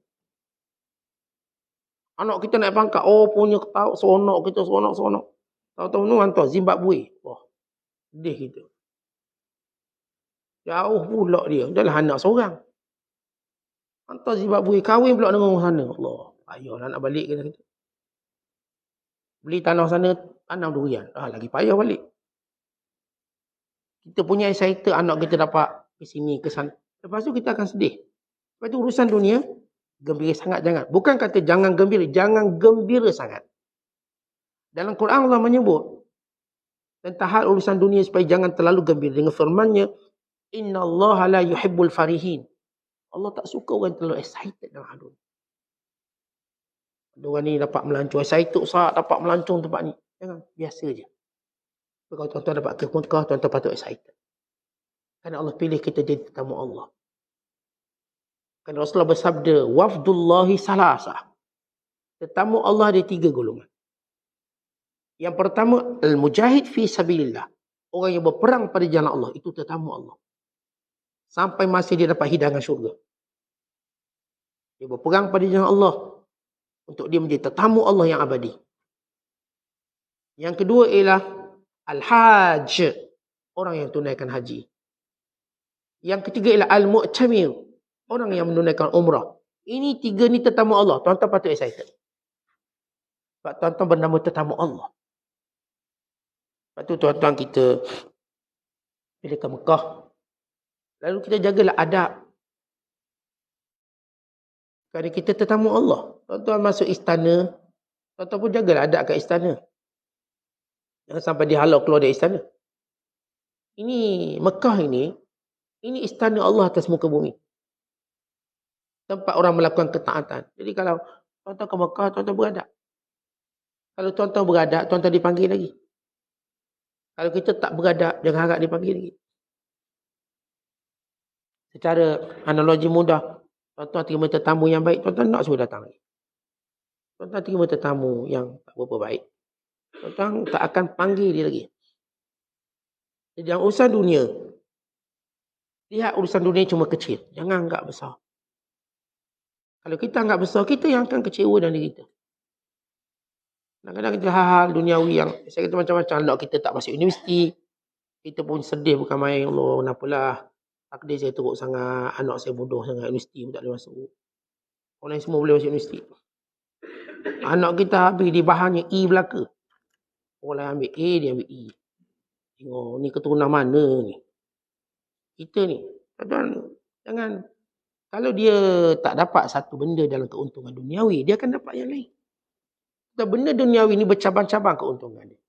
Anak kita naik pangkat, punya ketawa, seronok kita, seronok. Tahu-tahu ni hantar Zimbabwe. Wah, sedih kita. Jauh pula dia. Dah lah anak seorang. Hantar Zimbabwe, kahwin pula dengan orang sana. Allah, payahlah nak balik kita. Beli tanah sana tanam durian. Lagi payah balik. Kita punya excited anak kita dapat ke sini, ke sana. Lepas tu kita akan sedih. Lepas tu urusan dunia, gembira sangat jangan. Bukan kata jangan gembira sangat. Dalam Quran Allah menyebut tentang hal urusan dunia supaya jangan terlalu gembira. Dengan firman-Nya, innallaha la yuhibbul farihin. Allah tak suka orang terlalu excited dalam hal dunia. Orang ni dapat melancong, excited Ustaz, dapat melancong tempat ni. Jangan, biasa je. Kalau tuan-tuan dapat ke Mekah, tuan-tuan patut excited. Kerana Allah pilih kita jadi tetamu Allah. Kerana Rasulullah bersabda, wafdullahi salasah. Tetamu Allah ada 3 golongan. Yang pertama, al-mujahid fi sabilillah. Orang yang berperang pada jalan Allah, itu tetamu Allah. Sampai masa dia dapat hidangan syurga. Dia berperang pada jalan Allah untuk dia menjadi tetamu Allah yang abadi. Yang kedua ialah al-hajj, orang yang tunaikan haji. Yang ketiga ialah al-mu'tamir, orang yang menunaikan umrah. Ini 3 ni tetamu Allah. Tuan-tuan patut excited. Sebab tuan-tuan bernama tetamu Allah. Lepas tu tuan-tuan kita bila ke Mekah, lalu kita jagalah adab. Kerana kita tetamu Allah. Tuan-tuan masuk istana, tuan-tuan pun jagalah adab kat istana. Jangan sampai dihalau keluar dari istana. Ini Mekah ini istana Allah atas muka bumi. Tempat orang melakukan ketaatan. Jadi kalau tuan-tuan ke Mekah, tuan-tuan beradab. Kalau tuan-tuan beradab, tuan-tuan dipanggil lagi. Kalau kita tak beradab, jangan harap dipanggil lagi. Secara analogi mudah, tuan-tuan terima tetamu yang baik, tuan-tuan nak suruh datang lagi. Tuan-tuan terima tetamu yang tak berapa baik, tuan-tuan tak akan panggil dia lagi. Jadi yang urusan dunia, lihat urusan dunia cuma kecil. Jangan anggap besar. Kalau kita anggap besar, kita yang akan kecewa dengan diri kita. Kadang-kadang kita hal-hal duniawi yang saya kata macam-macam. Anak kita tak masuk universiti. Kita pun sedih bukan main. Allah, kenapalah. Takdir saya teruk sangat. Anak saya bodoh sangat. Universiti pun tak boleh masuk. Orang lain semua boleh masuk universiti. Anak kita habis di bahannya E belaka. Orang lain ambil A, dia ambil E. Tengok ni keturunan mana ni. Kita ni. Jangan. Kalau dia tak dapat satu benda dalam keuntungan duniawi, dia akan dapat yang lain. Dan benda duniawi ni bercabang-cabang keuntungan dia.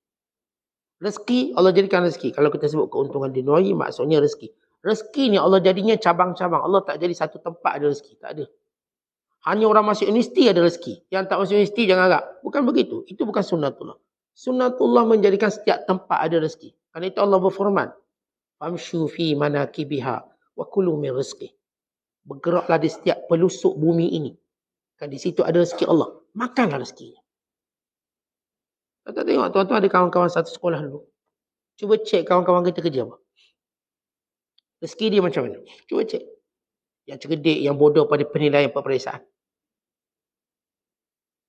Rezeki, Allah jadikan rezeki. Kalau kita sebut keuntungan duniawi, maksudnya rezeki. Rezeki ni Allah jadinya cabang-cabang. Allah tak jadi satu tempat ada rezeki. Tak ada. Hanya orang masuk universiti ada rezeki. Yang tak masuk universiti jangan harap. Bukan begitu. Itu bukan sunnatullah. Sunnatullah menjadikan setiap tempat ada rezeki. Kerana itu Allah berfirman, famshu fi manakibiha wa kulu min rizqih. Bergeraklah di setiap pelusuk bumi ini. Kan di situ ada rezeki Allah. Makanlah rezekinya. Tuan-tuan tengok, tuan-tuan ada kawan-kawan satu sekolah dulu. Cuba cek kawan-kawan kita kerja apa. Rezeki dia macam mana? Cuba cek. Yang cerdik, yang bodoh pada penilaian peperiksaan.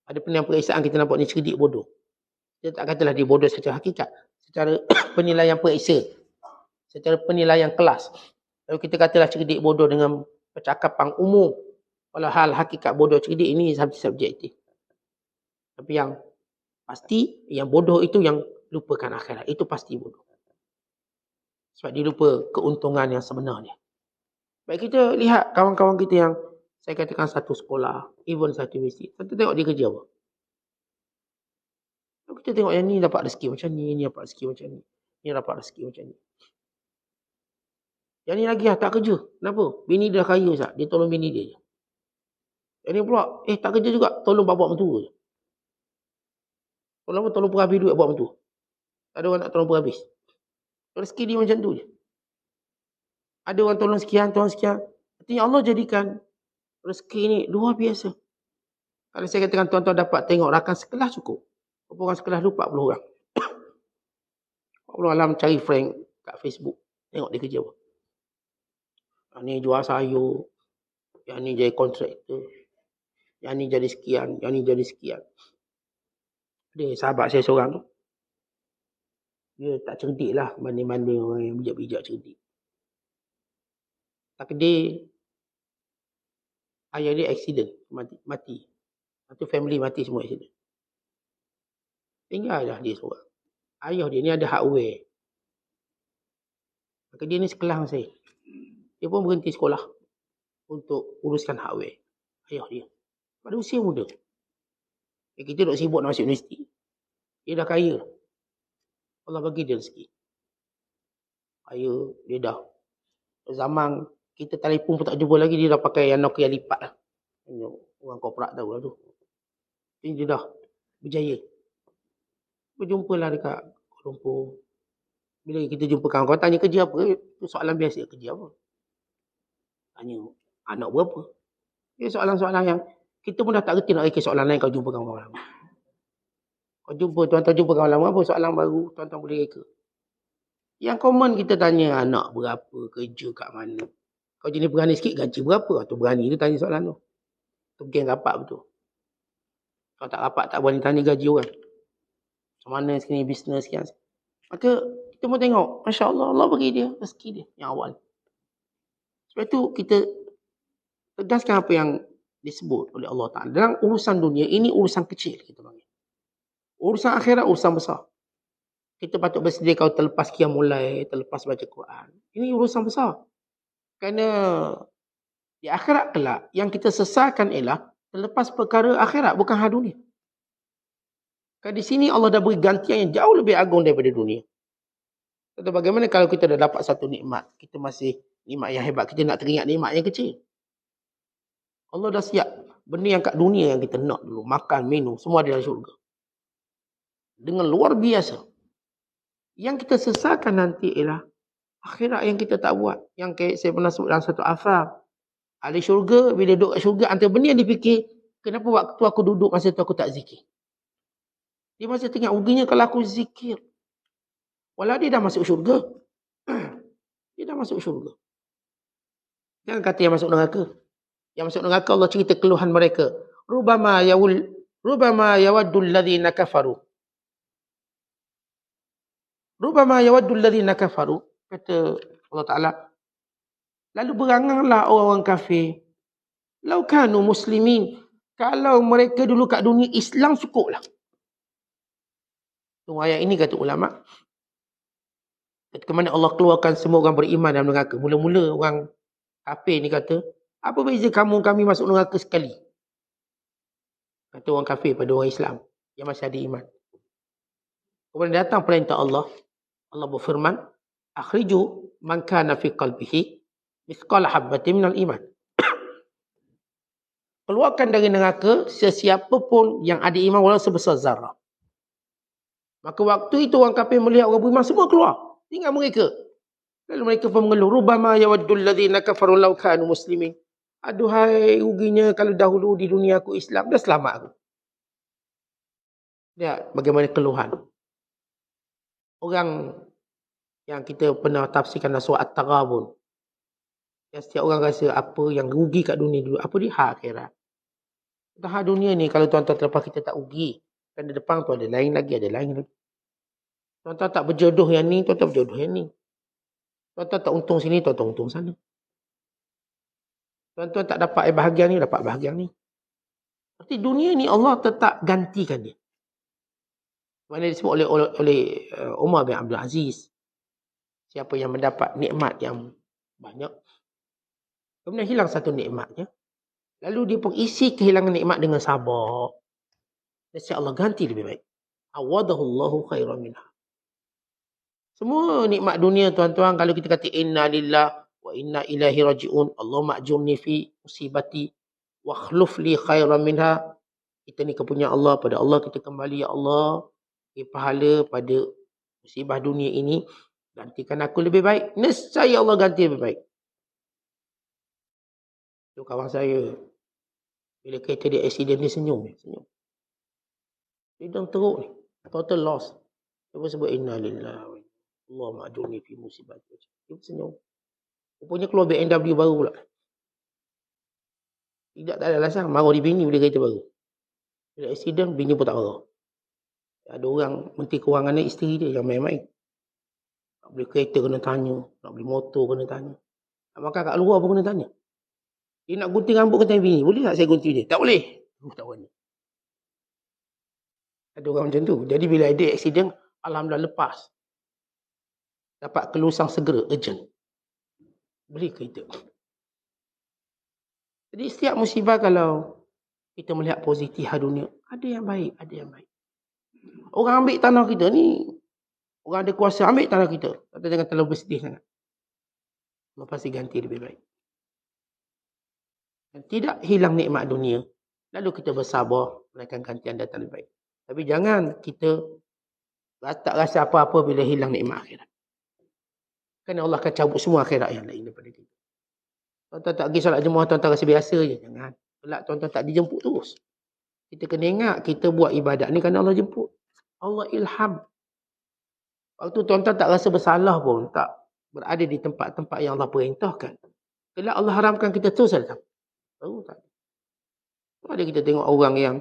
Ada penilaian peperiksaan kita nampak ni cerdik bodoh. Kita tak katalah dia bodoh secara hakikat. Secara penilaian periksa. Secara penilaian kelas. Lalu kita katalah cerdik bodoh dengan percakapan umum. Kalau hal hakikat bodoh cerdik ini subjektif. Tapi yang pasti, yang bodoh itu yang lupakan akhirat. Itu pasti bodoh. Sebab dia lupa keuntungan yang sebenarnya. Baik, kita lihat kawan-kawan kita yang saya katakan satu sekolah, even satu universiti. Kita tengok dia kerja apa. Kita tengok yang ni dapat rezeki macam ni, ni dapat rezeki macam ni. Ni dapat rezeki macam ni. Yang ni lagi tak kerja. Kenapa? Bini dia dah kaya Ustaz. Dia tolong bini dia je. Yang ni pula, tak kerja juga. Tolong bapak mentua je. Tolong perhabis duit buat mentua. Tak ada orang nak tolong perhabis. Rezeki dia macam tu je. Ada orang tolong sekian. Artinya Allah jadikan rezeki ni luar biasa. Kalau saya katakan tuan-tuan dapat tengok rakan sekelas cukup. Berapa orang sekelas tu? 40 orang. 40 alam cari friend kat Facebook. Tengok dia kerja apa. Yang ni jual sayur. Yang ni jadi kontraktor. Yang ni jadi sekian. Yang ni jadi sekian. Dia sahabat saya seorang tu. Dia tak cerdik lah banding-banding orang yang bijak-bijak cerdik. Takdir ayah dia accident. Mati. Satu family mati semua accident. Tinggal lah dia seorang. ayah dia ni ada hardware. Maka dia ni sekelas dengan saya. Dia pun berhenti sekolah untuk uruskan hardware. Ayah dia. Pada usia muda. Kita duk sibuk nak masuk universiti. Dia dah kaya. Allah bagi dia rezeki. Kaya, dia dah. Zaman kita telefon pun tak jumpa lagi, dia dah pakai yang Nokia lipat lah. Orang korporat tahu lah tu. Jadi dia dah berjaya. Berjumpalah dekat Kuala Lumpur. Bila kita jumpa kawan-kawan, tanya kerja apa? Itu soalan biasa, kerja apa? Tanya anak berapa? Dia soalan-soalan yang kita pun dah tak reti nak reka soalan lain kalau jumpa kawan-kawan lama. Kau jumpa, tuan-tuan jumpa kawan lama, apa soalan baru, tuan-tuan boleh reka. Yang common kita tanya anak berapa, kerja kat mana. Kau jenis berani sikit, gaji berapa? Atau berani tu tanya soalan tu. Tu mungkin rapat betul. Kalau tak rapat, tak berani tanya gaji orang. Macam mana sekarang bisnes sekian. Maka kita pun tengok, Masya Allah, Allah bagi dia rezeki dia yang awal. Sebab itu kita tegaskan apa yang disebut oleh Allah Ta'ala. Dalam urusan dunia, ini urusan kecil. Kita panggil. Urusan akhirat, urusan besar. Kita patut bersedia kalau terlepas qiyam mulai, terlepas baca Quran. Ini urusan besar. Kerana di akhirat kelak, yang kita sesalkan ialah terlepas perkara akhirat, bukan hal dunia. Kerana di sini Allah dah beri gantian yang jauh lebih agung daripada dunia. Tentu bagaimana kalau kita dah dapat satu nikmat, kita masih nikmat yang hebat, kita nak teringat nikmat yang kecil. Allah dah siap benda yang kat dunia yang kita nak dulu, makan, minum, semua ada dalam syurga. Dengan luar biasa. Yang kita sesalkan nanti ialah akhirat yang kita tak buat. Yang saya pernah sebut dalam satu asar. Ahli syurga, bila duduk kat syurga, antara benda yang dipikir, kenapa waktu aku duduk masa tu aku tak zikir? Dia masih tengok ruginya kalau aku zikir. Walau dia dah masuk syurga. Dia dah masuk syurga. Jangan kata yang masuk neraka. Yang masuk neraka Allah cerita keluhan mereka. Rubama yawaddul ladzina kafaru. Rubama yawaddul ladzina kafaru. Kata Allah Ta'ala. Lalu beranganglah orang-orang kafir. Lau kanu muslimin. Kalau mereka dulu kat dunia Islam cukuplah. Tunggu ayat ini kata ulama. Ketika mana Allah keluarkan semua orang beriman dalam neraka. Mula-mula orang kafir ni kata, apa beza kamu kami masuk neraka sekali? Kata orang kafir pada orang Islam yang masih ada iman. Kemudian datang perintah Allah. Allah berfirman, akhriju man kana fi qalbihi mithqala habbatin minal iman. Keluarkan dari neraka sesiapa pun yang ada iman walau sebesar zarah. Maka waktu itu orang kafir melihat orang beriman semua keluar. Tinggal mereka. Lalu mereka pun mengeluh. Rubama yawaddul ladzina kafaru law kanu muslimin. Aduhai ruginya kalau dahulu di dunia aku Islam. Dah selamat aku. Lihat bagaimana keluhan. Orang yang kita pernah tafsirkan dalam surah At-Taghabun. Yang setiap orang rasa apa yang rugi kat dunia dulu. Apa dia? Hak akhirat. Hak dunia ni kalau tuan-tuan terlepas kita tak rugi. Kan di depan tu ada lain lagi, ada lain lagi. Tuan-tuan tak berjodoh yang ni, tuan-tuan berjodoh yang ni. Tuan-tuan tak untung sini, tuan-tuan untung sana. Tuan-tuan tak dapat bahagian ni, dapat bahagian ni. Tapi dunia ni Allah tetap gantikan dia. Mana disebut oleh Umar bin Abdul Aziz. Siapa yang mendapat nikmat yang banyak. Kemudian hilang satu nikmatnya. Lalu dia pun isi kehilangan nikmat dengan sabar. Nasihat Allah ganti lebih baik. Awadahullahu khairan minha. Semua nikmat dunia tuan-tuan, kalau kita kata inna lillah wa inna ilaihi raji'un, Allahumma ajurni fi musibati wa akhluf li khairan minha. Kita ni kepunyaan Allah, pada Allah kita kembali, ya Allah, pahala pada musibah dunia ini, gantikan aku lebih baik. Nescaya Allah ganti lebih baik. Tu kawan saya, bila kereta dia accident, dia senyum. Dia dah teruk ni, total loss. Dia pun sebut inna lillah wa Allah ma'ajurni fi musibah. Dia senyum. Rupanya keluar BMW baru pula. Tidak tak ada alasan. Marah di bini bila kereta baru. Bila accident, bini pun tak marah. Ada orang Menteri Kewangan ni, isteri dia yang main-main. Nak beli kereta kena tanya. Nak beli motor kena tanya. Nak makan kat luar pun kena tanya. Dia nak gunting rambut kena tanya bini. Boleh tak saya gunting dia? Tak boleh. Tak boleh. Ada orang macam tu. Jadi bila ada accident, Alhamdulillah lepas. Dapat kelulusan segera, urgent. Beli kereta. Jadi setiap musibah kalau kita melihat positif dunia, ada yang baik, ada yang baik. Orang ambil tanah kita ni, orang ada kuasa ambil tanah kita. Kata jangan terlalu bersedih sangat. Allah pasti ganti lebih baik. Dan tidak hilang nikmat dunia. Lalu kita bersabar, melainkan gantian datang lebih baik. Tapi jangan kita tak rasa apa-apa bila hilang nikmat akhirat. Kerana Allah akan cabut semua akhirat yang lain daripada kita. Tuan-tuan tak pergi solat Jumaat, tuan-tuan rasa biasa je. Jangan. Kelak tuan-tuan tak dijemput terus. Kita kena ingat, kita buat ibadat ni kerana Allah jemput. Allah ilham. Waktu tuan-tuan tak rasa bersalah pun, tak berada di tempat-tempat yang Allah perintahkan. Kelak Allah haramkan kita terus datang. Baru tak. Ada kita tengok orang yang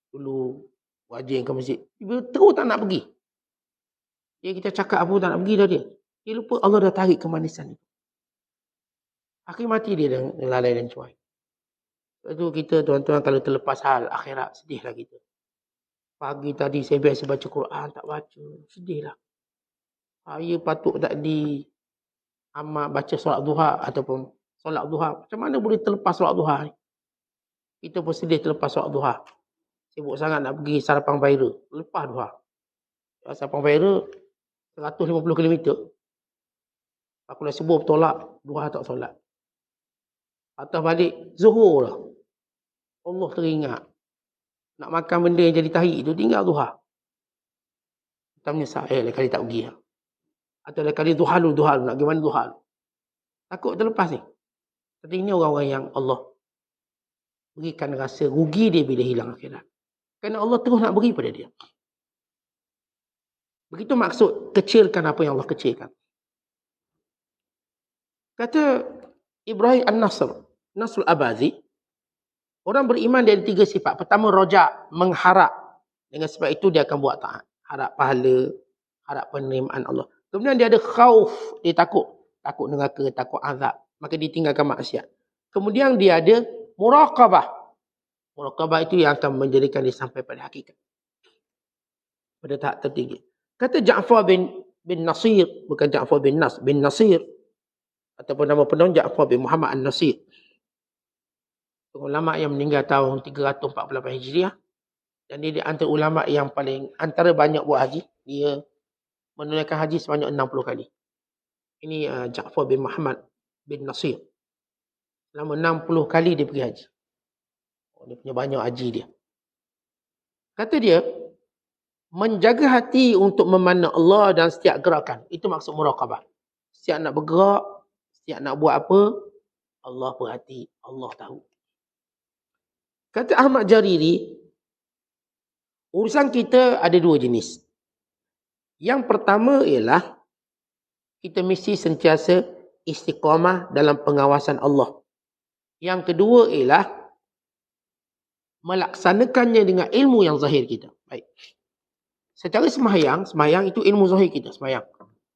dulu wajib ke masjid, dia terus tak nak pergi. Dia kita cakap apa tak nak pergi dah dia. Dia lupa Allah dah tarik kemanisan itu. Akhir mati dia dengan lalai dan cuai. Lepas tu kita tuan-tuan kalau terlepas hal akhirat, sedihlah kita. Pagi tadi saya biasa baca Quran, tak baca. Sedihlah. Saya patut tak amat baca solat duha ataupun solat duha. Macam mana boleh terlepas solat duha ni? Kita pun sedih terlepas solat duha. Sibuk sangat nak pergi Sarapang Baira. Lepas duha. Sarapang Baira 150 km. Aku dah subuh bertolak, duha tak solat. Atas balik, zuhur lah. Allah teringat. Nak makan benda yang jadi tahi itu, tinggal duha. Kita menyesal, lain kali tak pergi. Atau lain kali duha lu, nak gimana duha lu. Takut terlepas ni. Tapi ini orang-orang yang Allah berikan rasa rugi dia bila hilang akhirat. Kerana Allah terus nak beri pada dia. Begitu maksud kecilkan apa yang Allah kecilkan. Kata Ibrahim An-Nasr, Nasrul Abazi, orang beriman dari 3 sifat. Pertama, roja, mengharap. Dengan sebab itu dia akan buat taat. Harap pahala, harap penerimaan Allah. Kemudian dia ada khauf, dia takut. Takut neraka, takut azab. Maka ditinggalkan maksiat. Kemudian dia ada muraqabah. Muraqabah itu yang akan menjadikan dia sampai pada hakikat. Pada tahap tertinggi. Kata Ja'far bin Nasir, bukan Ja'far bin Nasir. Ataupun nama penuh Ja'far bin Muhammad An-Nasir. Ulama yang meninggal tahun 348 Hijriah. Dan dia di antara ulama yang paling, antara banyak buat haji. Dia menunaikan haji sebanyak 60 kali. Ini Ja'far bin Muhammad bin Nasir. Selama 60 kali dia pergi haji. Dia punya banyak haji dia. Kata dia, menjaga hati untuk memandang Allah dan setiap gerakan. Itu maksud muraqabah. Setiap nak bergerak, setiap nak buat apa, Allah perhati, Allah tahu. Kata Ahmad Jariri, urusan kita ada 2 jenis. Yang pertama ialah kita mesti sentiasa istiqamah dalam pengawasan Allah. Yang kedua ialah melaksanakannya dengan ilmu yang zahir kita. Baik. Secara sembahyang itu ilmu zahir kita, sembahyang.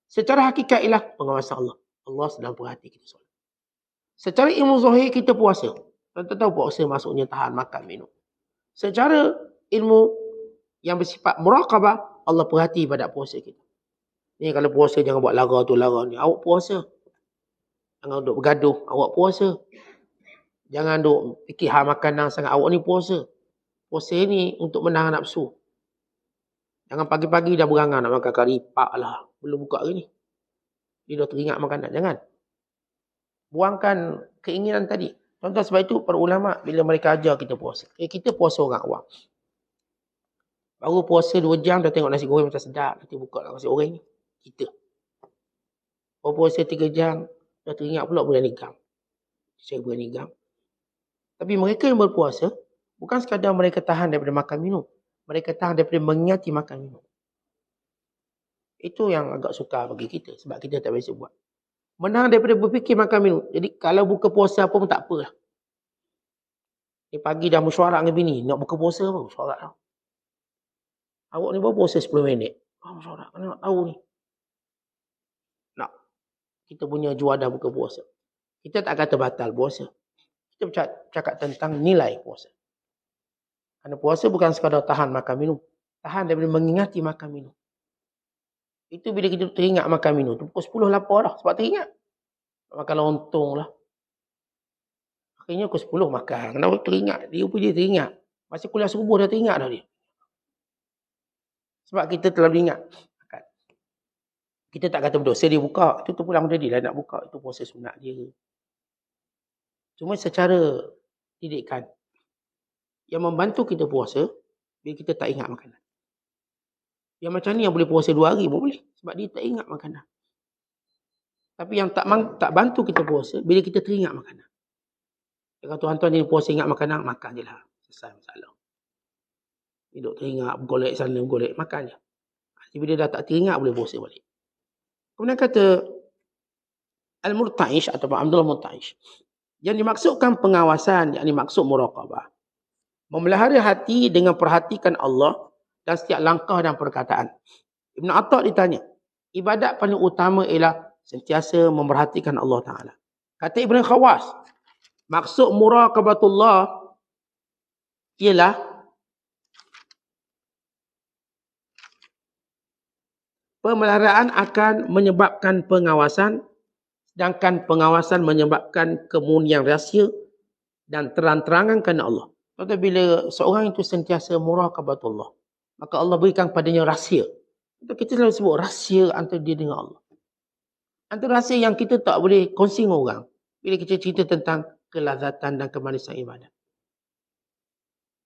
Secara hakikat ialah pengawasan Allah. Allah sedang perhati kita solat. Secara ilmu zahir kita puasa. Kita tahu puasa maksudnya tahan makan minum. Secara ilmu yang bersifat muraqabah, Allah perhati pada puasa kita. Ni kalau puasa jangan buat lara tu lara ni. Awak puasa. Jangan duduk bergaduh, awak puasa. Jangan duduk fikir hal makanan sangat, awak ni puasa. Puasa ni untuk menahan nafsu. Jangan pagi-pagi dah berangan nak makan kari pak lah. Belum buka hari ni. Dia dah teringat makanan. Jangan. Buangkan keinginan tadi. Contoh sebab itu para ulama bila mereka ajar kita puasa. Kita puasa orang awam. Baru puasa 2 jam dah tengok nasi goreng macam sedap. Nanti buka lah nasi goreng ni. Kita. Baru puasa 3 jam dah teringat pula bulan Igam. Saya bulan Igam. Tapi mereka yang berpuasa bukan sekadar mereka tahan daripada makan minum. Mereka tahan daripada mengingati makan minum. Itu yang agak sukar bagi kita. Sebab kita tak biasa buat. Menahan daripada berfikir makan minum. Jadi kalau buka puasa apa pun tak apalah. Ni pagi dah mesyuarat dengan bini. Nak buka puasa apa? Mesyuarat lah. Awak ni baru puasa 10 minit. Mesyuarat. Mana nak tahu ni? Nak. Kita punya juadah buka puasa. Kita tak kata batal puasa. Kita bercakap tentang nilai puasa. Kerana puasa bukan sekadar tahan makan minum. Tahan daripada mengingati makan minum. Itu bila kita teringat makan minum. Tu pukul 10 lapar dah. Sebab teringat. Makan lontong lah. Akhirnya pukul 10 makan. Kenapa teringat? Dia pun dia teringat. Masa kuliah subuh dah teringat dah dia. Sebab kita terlalu ingat. Kita tak kata berdosa dia buka. Itu tu pulang jadi lah nak buka. Itu puasa sunat dia. Cuma secara didikan. Yang membantu kita puasa. Bila kita tak ingat makanan. Yang macam ni yang boleh puasa 2 hari pun boleh. Sebab dia tak ingat makanan. Tapi yang tak bantu kita puasa. Bila kita teringat makanan. Kalau tuan-tuan ni puasa ingat makanan. Makan je lah. Selesai masalah. Hidup teringat. Bergolek sana. Bergolek. Makan je. Bila dah tak teringat boleh puasa balik. Kemudian kata Al-Murta'ish atau Abdullah Murta'ish. Yang dimaksudkan pengawasan, yang dimaksud muraqabah. Memelihara hati dengan perhatikan Allah dan setiap langkah dan perkataan. Ibn Atta' ditanya, ibadat paling utama ialah sentiasa memerhatikan Allah Ta'ala. Kata Ibn Khawas, maksud muraqabatullah ialah pemeliharaan akan menyebabkan pengawasan, sedangkan pengawasan menyebabkan kemunian rahsia dan terang-terangan kerana Allah. Contoh bila seorang itu sentiasa muraqabatullah, maka Allah berikan padanya rahsia. Kita selalu sebut rahsia antara dia dengan Allah. Antara rahsia yang kita tak boleh kongsi dengan orang. Bila kita cerita tentang kelazatan dan kemanisan ibadat.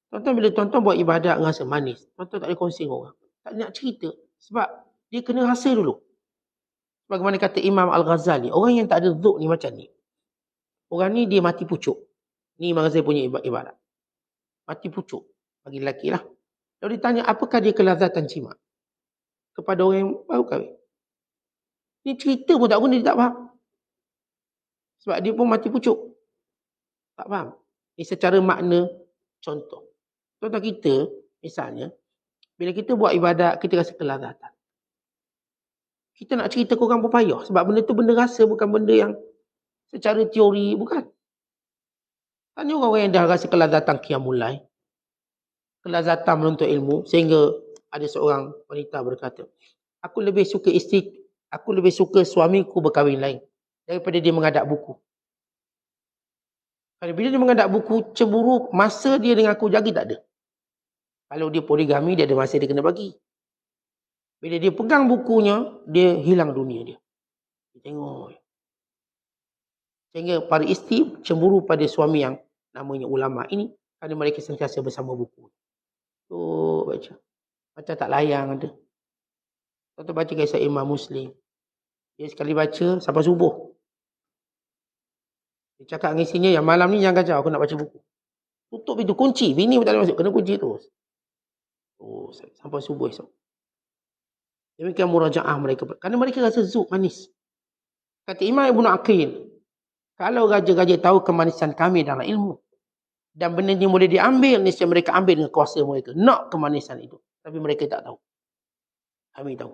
Tuan-tuan bila tuan-tuan buat ibadat rasa manis, tuan-tuan tak boleh kongsi dengan orang. Tak nak cerita. Sebab dia kena rasa dulu. Bagaimana kata Imam Al-Ghazali, orang yang tak ada dzuk ni macam ni. Orang ni dia mati pucuk. Ni Imam Ghazali punya ibarat. Mati pucuk. Bagi lelaki lah. Lalu ditanya, apakah dia kelazatan jimat? Kepada orang yang baru kahwin. Ni cerita pun tak guna, dia tak faham. Sebab dia pun mati pucuk. Tak faham. Ni secara makna contoh. Contoh kita, misalnya, bila kita buat ibadat, kita rasa kelazatan. Kita nak cerita ke orang pun payah. Sebab benda tu benda rasa, bukan benda yang secara teori, bukan. Tanya orang-orang yang dah rasa kelazatan qiyamul lail, kelazatan menuntut ilmu, sehingga ada seorang wanita berkata, aku lebih suka suamiku berkahwin lain daripada dia mengadap buku. Kalau bila dia mengadap buku, cemburu masa dia dengan aku jadi tak ada. Kalau dia poligami, dia ada masa dia kena bagi. Bila dia pegang bukunya, dia hilang dunia dia. Dia tengok. Sehingga para isteri cemburu pada suami yang namanya ulama ini, kerana mereka sentiasa bersama buku. Tu baca. Macam tak layang ada. Contoh baca kisah Imam Muslim. Dia sekali baca sampai subuh. Dia cakap dengan isinya, yang malam ni jangan kacau, aku nak baca buku. Tutup itu, kunci. Bini pun tak boleh masuk, kena kunci terus. Oh, sampai subuh esok. Demikian murajaah mereka. Kerana mereka rasa zuk manis. Kata Imam Ibn Aqil, kalau raja-raja tahu kemanisan kami dalam ilmu, dan benda ni boleh diambil, niscaya mereka ambil dengan kuasa mereka. Nak kemanisan itu. Tapi mereka tak tahu. Kami tahu.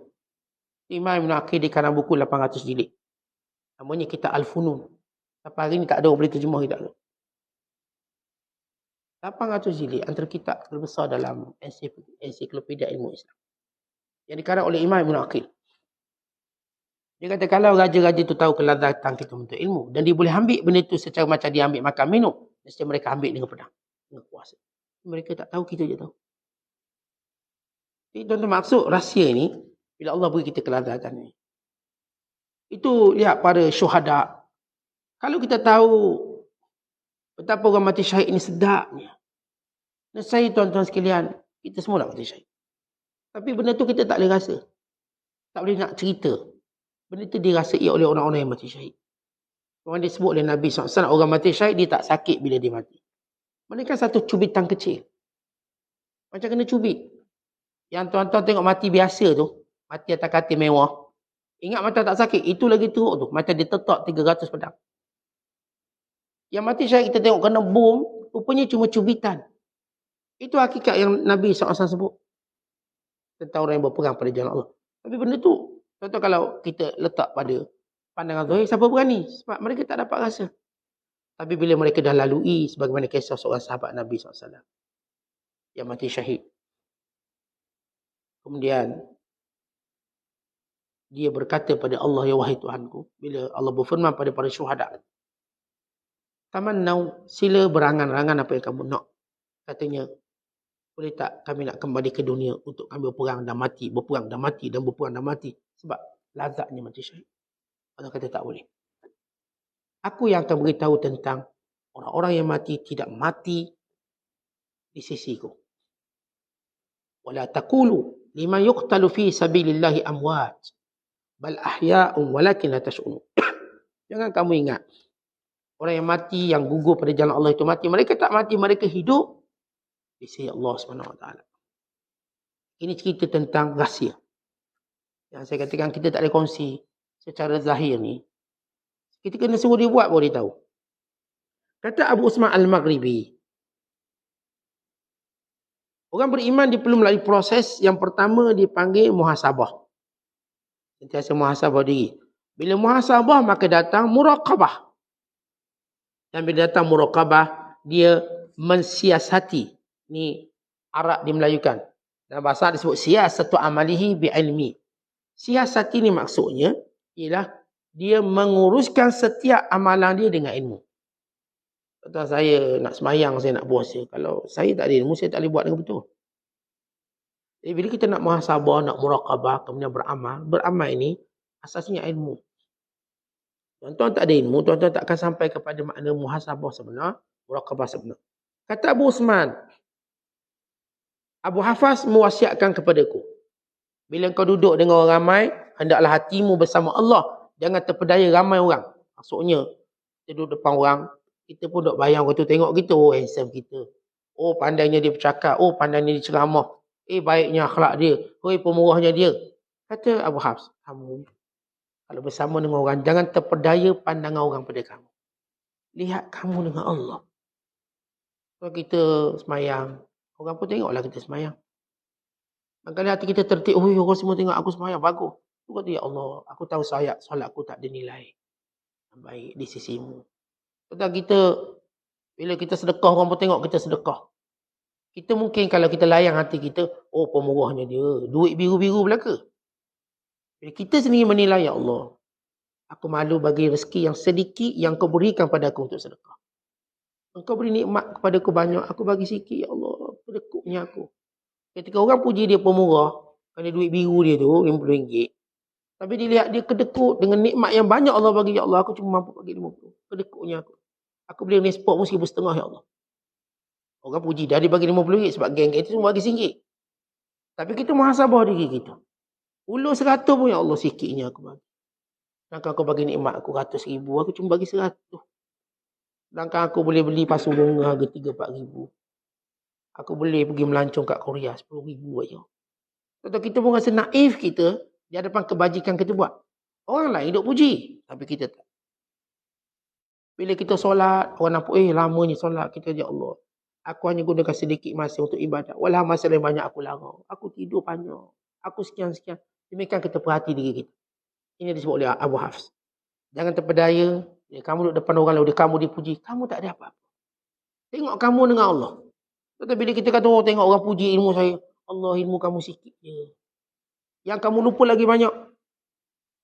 Imam Ibn Aqil di kanan buku 800 jilid. Namanya kitab Al-Funun. Sampai hari ni tak ada orang boleh terjemah kitab tu. 800 jilid antara kitab terbesar dalam ensiklopedia ilmu Islam. Yang dikarang oleh Imam Ibn Aqil. Dia kata kalau raja-raja tu tahu kelazatan kita untuk ilmu, dan dia boleh ambil benda tu secara macam dia ambil makan minum, mesti mereka ambil dengan pedang, dengan kuasa. Mereka tak tahu, kita je tahu. Jadi tuan-tuan, maksud rahsia ni, bila Allah beri kita kelazatan ni. Itu lihat para syuhada. Kalau kita tahu betapa orang mati syahid ni sedapnya. Dan saya tuan-tuan sekalian, kita semua nak mati syahid. Tapi benda tu kita tak boleh rasa. Tak boleh nak cerita. Benda tu dirasai oleh orang-orang yang mati syahid. Orang disebut oleh Nabi SAW, orang mati syahid dia tak sakit bila dia mati. Mereka satu cubitan kecil. Macam kena cubit. Yang tuan-tuan tengok mati biasa tu, mati atas katil mewah. Ingat macam tak sakit, itu lagi teruk tu. Macam dia tetak 300 pedang. Yang mati syahid kita tengok kena bom, rupanya cuma cubitan. Itu hakikat yang Nabi SAW sebut. Tentang orang yang berperang pada jalan Allah. Tapi benda tu, contoh kalau kita letak pada pandangan zahir, siapa berani? Sebab mereka tak dapat rasa. Tapi bila mereka dah lalui, sebagaimana kisah seorang sahabat Nabi SAW. Yang mati syahid. Kemudian, dia berkata pada Allah, ya wahai Tuhanku, bila Allah berfirman pada para syuhada, tamannau, sila berangan-angan apa yang kamu nak. Katanya, boleh tak kami nak kembali ke dunia untuk kami berperang dan mati, berperang dan mati dan berperang dan mati. Sebab lazatnya mati syahid. Allah kata tak boleh. Aku yang akan beritahu tentang orang-orang yang mati tidak mati di sisiku. Wala taqulu liman yuqtalu fi sabilillahi amwat bal ahya'un walakin la tash'urun. Jangan kamu ingat orang yang mati, yang gugur pada jalan Allah itu mati. Mereka tak mati, mereka hidup di sisi Allah SWT. Ini cerita tentang rahsia. Yang saya katakan kita tak boleh kongsi secara zahir ni. Kita kena suruh dia buat baru dia tahu. Kata Abu Usman Al-Maghribi, orang beriman dia perlu melalui proses. Yang pertama dipanggil muhasabah. Sentiasa muhasabah diri. Bila muhasabah maka datang muraqabah. Dan bila datang muraqabah, dia mensiasati. Ni Arab dimelayukan. Dalam bahasa disebut siasatu amalihi bi'ilmi. Siasati ni maksudnya ialah dia menguruskan setiap amalan dia dengan ilmu. Contoh saya nak semayang, saya nak puasa. Kalau saya tak ada ilmu, saya tak boleh buat dengan betul. Jadi bila kita nak muhasabah, nak muraqabah, kemudian beramal. Beramal ini asasnya ilmu. Tuan-tuan tak ada ilmu, tuan-tuan tak akan sampai kepada makna muhasabah sebenar, muraqabah sebenar. Kata Abu Usman, Abu Hafaz mewasiatkan kepadaku, bila kau duduk dengan orang ramai, hendaklah hatimu bersama Allah. Jangan terpedaya ramai orang. Maksudnya, kita duduk depan orang, kita pun duduk bayang waktu tengok kita, oh handsome kita. Oh pandainya dia bercakap, oh pandainya dia ceramah. Baiknya akhlak dia, oh pemurahnya dia. Kata Abu Hafs, kamu kalau bersama dengan orang, jangan terpedaya pandangan orang pada kamu. Lihat kamu dengan Allah. Kalau kita semayang, orang pun tengoklah kita semayang. Kadang-kadang hati kita tertib, oh orang semua tengok aku semayang, bagus. Tu kata, ya Allah, aku tahu solat aku tak ada nilai yang baik di sisimu. Betul kita, bila kita sedekah, orang pun tengok kita sedekah. Kita mungkin kalau kita layan hati kita, oh pemurahnya dia, duit biru-biru belaka. Bila kita sendiri menilai, ya Allah, aku malu bagi rezeki yang sedikit yang kau berikan pada aku untuk sedekah. Engkau beri nikmat kepada aku banyak, aku bagi sikit, ya Allah, kedekutnya aku. Ketika orang puji dia pemurah, kerana duit biru dia tu, RM50. Tapi dilihat dia kedekut dengan nikmat yang banyak Allah bagi, ya Allah, aku cuma mampu bagi 50. Kedekutnya aku. Aku boleh respon pun RM1,500, ya Allah. Orang puji dah dia bagi RM50 sebab geng itu semua bagi RM1. Tapi kita muhasabah diri kita. Ulur 100 pun, ya Allah, sikitnya aku bagi. Sedangkan aku bagi nikmat aku RM100,000, aku cuma bagi 100. Sedangkan aku boleh beli pasu bunga harga RM3-4,000. Aku boleh pergi melancong kat Korea RM10,000 aja. Atau kita pun rasa naif kita di hadapan kebajikan kita buat. Orang lain duk puji, tapi kita tak. Bila kita solat, orang nampak, lamanya solat. Kita, ya Allah, aku hanya gunakan sedikit masa untuk ibadat. Walau masa yang banyak aku larang. Aku tidur banyak. Aku sekian-sekian. Demikian kita perhati diri kita. Ini disebut oleh Abu Hafs. Jangan terpedaya. Kamu duduk depan orang lain, kamu dipuji. Kamu tak ada apa-apa. Tengok kamu dengan Allah. Tetapi bila kita kata, oh tengok orang puji ilmu saya. Allah, ilmu kamu sikit je. Yang kamu lupa lagi banyak.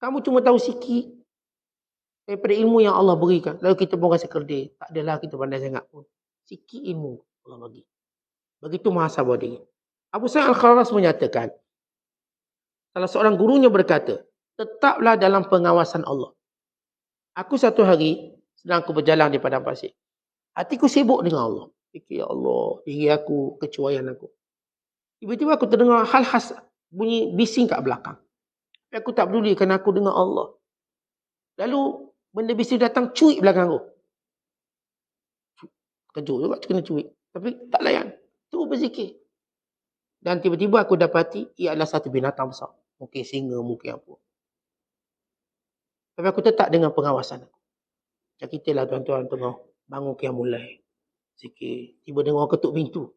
Kamu cuma tahu sikit daripada ilmu yang Allah berikan. Lalu kita pun rasa kerdil. Tak adalah kita pandai sangat pun. Sikit ilmu Allah bagi. Begitu muhasabah diri. Abu Sa'id Al-Kharas menyatakan, salah seorang gurunya berkata, tetaplah dalam pengawasan Allah. Aku satu hari sedang aku berjalan di padang pasir. Hatiku sibuk dengan Allah. Fikir, ya Allah, diri aku, kecuaian aku. Tiba-tiba aku terdengar hal khas, bunyi bising kat belakang. Tapi aku tak peduli kerana aku dengar Allah. Lalu benda bising datang cuik belakang aku. Kejut juga kena cuik. Tapi tak layan. Terus berzikir. Dan tiba-tiba aku dapati ia adalah satu binatang besar. Mungkin singa, mungkin apa. Tapi aku tetap dengan pengawasan aku. Macam kita lah tuan-tuan tengah bangun qiyamul-lail. Zikir. Tiba dengar orang ketuk pintu.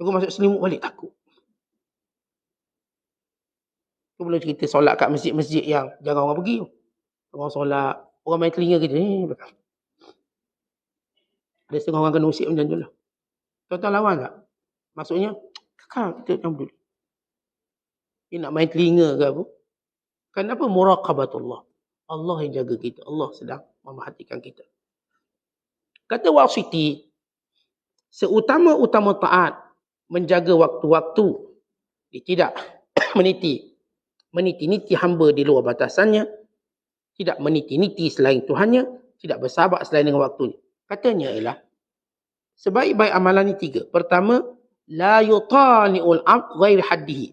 Aku masuk selimut balik, takut. Aku belum cerita solat kat masjid-masjid yang jarang orang pergi. Orang solat, orang main telinga kita. Belakang. Ada setengah orang kena usik macam tu lah. Tuan-tuan lawan tak? Maksudnya, kakak kita yang peduli. Dia nak main telinga ke apa? Kenapa? Muraqabatullah. Allah yang jaga kita. Allah sedang memerhatikan kita. Kata Wasiti, seutama-utama taat menjaga waktu-waktu. Dia tidak meniti-niti hamba di luar batasannya, tidak meniti-niti selain Tuhannya, tidak bersahabat selain dengan waktunya. Katanya ialah, sebaik-baik amalan ni 3. Pertama, la yutani'ul abd ghair haddihi.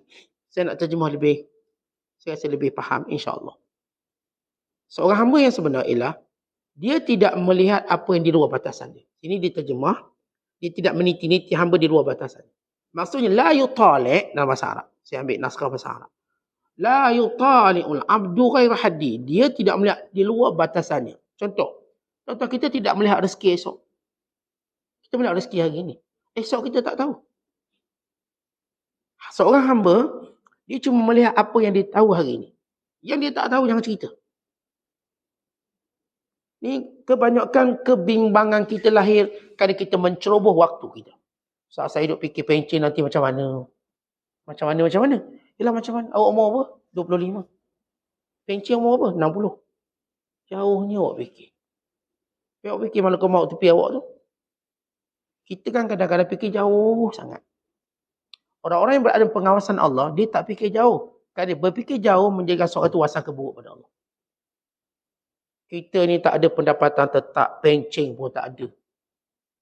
Saya nak terjemah lebih, saya rasa lebih faham insya-Allah. Seorang hamba yang sebenar ialah dia tidak melihat apa yang di luar batasan dia. Ini diterjemah, dia tidak meniti-niti hamba di luar batasan. Maksudnya la yutali' dalam bahasa Arab. Saya ambil naskah bahasa Arab. La yutali'ul abdu ghair haddi. Dia tidak melihat di luar batasannya. Contoh kita tidak melihat rezeki esok. Kita melihat rezeki hari ini. Esok kita tak tahu. Seorang hamba, dia cuma melihat apa yang dia tahu hari ini. Yang dia tak tahu, jangan cerita. Ni kebanyakan kebimbangan kita lahir kerana kita menceroboh waktu kita. Saat saya duduk fikir pencen nanti macam mana. Macam mana? Yelah macam mana? Awak umur apa? 25. Pencen umur apa? 60. Jauhnya awak fikir. Awak fikir mana kau maut tepi awak tu. Kita kan kadang-kadang fikir jauh sangat. Orang-orang yang berada dalam pengawasan Allah, dia tak fikir jauh. Kerana berfikir jauh menjadikan seorang itu wasangka buruk pada Allah. Kita ni tak ada pendapatan tetap, pencen pun tak ada.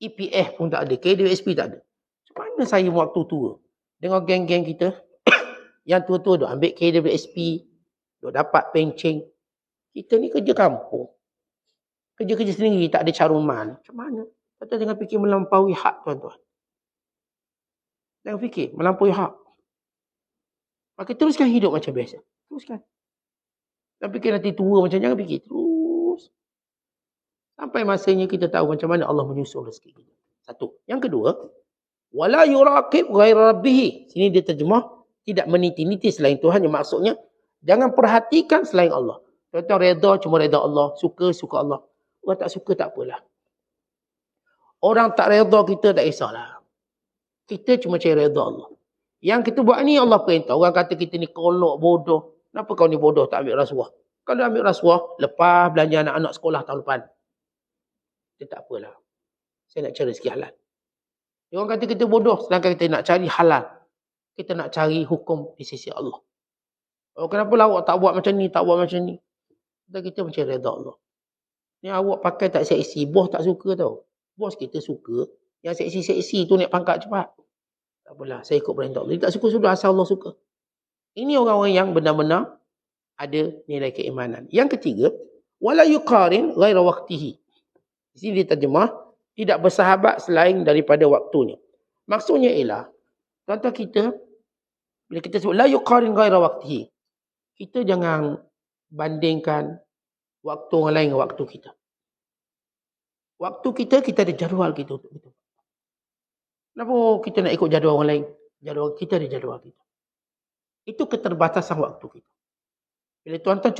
EPF pun tak ada, KWSP tak ada. Macam mana saya waktu tua? Dengan geng-geng kita, yang tua-tua duk ambil KWSP, duk dapat pencen. Kita ni kerja kampung. Kerja-kerja sendiri, tak ada caruman. Macam mana? Kita jangan fikir melampaui hak, tuan-tuan. Jangan fikir melampaui hak. Maka teruskan hidup macam biasa. Teruskan. Jangan fikir nanti tua macam, jangan fikir. Terus. Sampai masanya kita tahu macam mana Allah menyusun rezeki kita. Satu. Yang kedua, wala yuraqib ghaira rabbih. Sini dia terjemah, tidak meniti-niti selain Tuhan. Yang maksudnya, jangan perhatikan selain Allah. Tuan-tuan reda, cuma reda Allah. Suka Allah. Orang tak suka, tak apalah. Orang tak reda kita, tak kisahlah. Kita cuma cari reda Allah. Yang kita buat ni Allah perintah. Orang kata kita ni kolok, bodoh. Kenapa kau ni bodoh tak ambil rasuah? Kalau ambil rasuah, lepas belanja anak-anak sekolah tahun depan. Dia tak apalah. Saya nak cari rezeki halal. Orang kata kita bodoh, sedangkan kita nak cari halal. Kita nak cari hukum di sisi Allah. Oh, kenapa lah awak tak buat macam ni, tak buat macam ni? Kita mencari redha Allah. Ni awak pakai tak seksi, bos tak suka tau. Bos kita suka, yang seksi-seksi tu naik pangkat cepat. Tak apalah, saya ikut perintah Allah. Dia tak suka sudah, asal Allah suka. Ini orang-orang yang benar-benar ada nilai keimanan. Yang ketiga, wala yuqarin ghaira waqtihi. Di sini diterjemah, tidak bersahabat selain daripada waktunya. Maksudnya ialah, tuan-tuan kita, bila kita sebut la yuqarin ghaira waqtihi, kita jangan bandingkan waktu orang lain dengan waktu kita. Waktu kita ada jadual kita untuk itu. Kenapa kita nak ikut jadual orang lain? Jadual kita ada jadual kita. Itu keterbatasan waktu kita. Bila tuan-tuan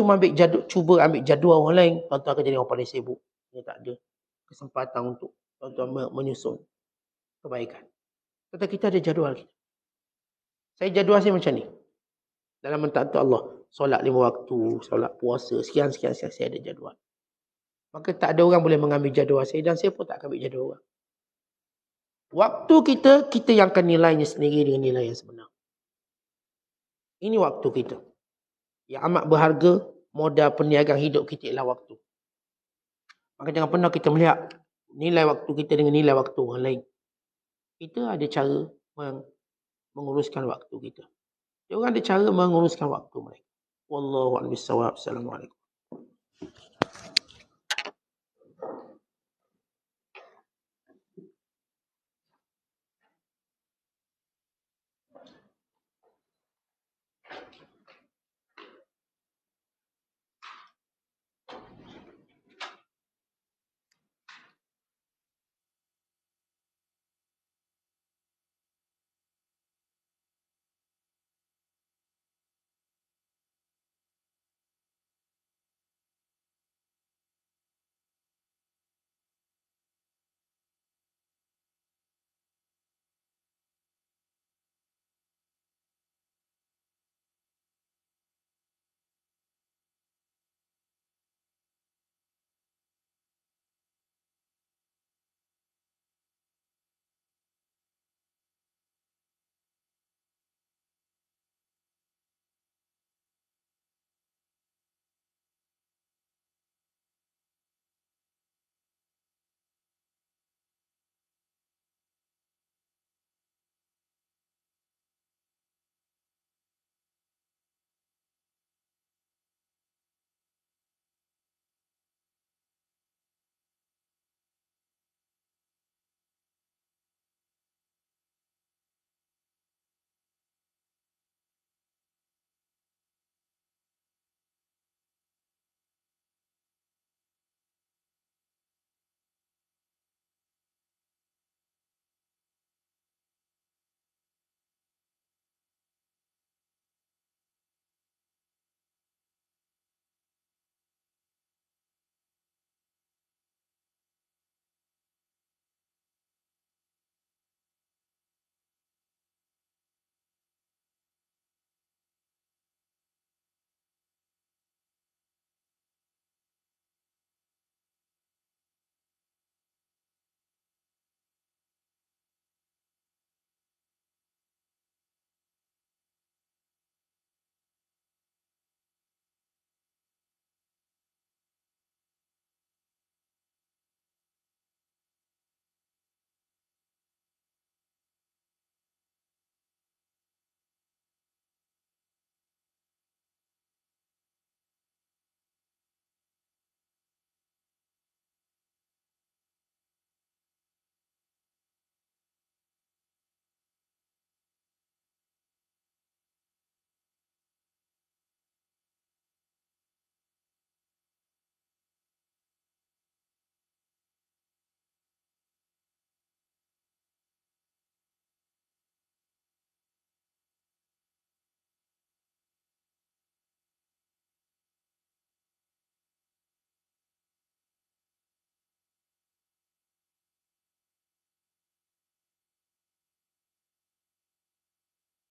cuba ambil jadual orang lain, tuan-tuan akan jadi orang paling sibuk. Dia tak ada kesempatan untuk tuan-tuan menyusun kebaikan. Tuan-tuan kita ada jadual kita. Saya jadual saya macam ni. Dalam mentaati Allah, solat 5 waktu, solat puasa, sekian, saya ada jadual. Maka tak ada orang boleh mengambil jadual saya dan saya pun tak akan ambil jadual orang. Waktu kita yang akan nilainya sendiri dengan nilai yang sebenar. Ini waktu kita. Yang amat berharga, modal perniagaan hidup kita ialah waktu. Maka jangan pernah kita melihat nilai waktu kita dengan nilai waktu orang lain. Kita ada cara menguruskan waktu kita. Dia orang ada cara menguruskan waktu mereka. Wallahu a'lam bissawab. Assalamualaikum.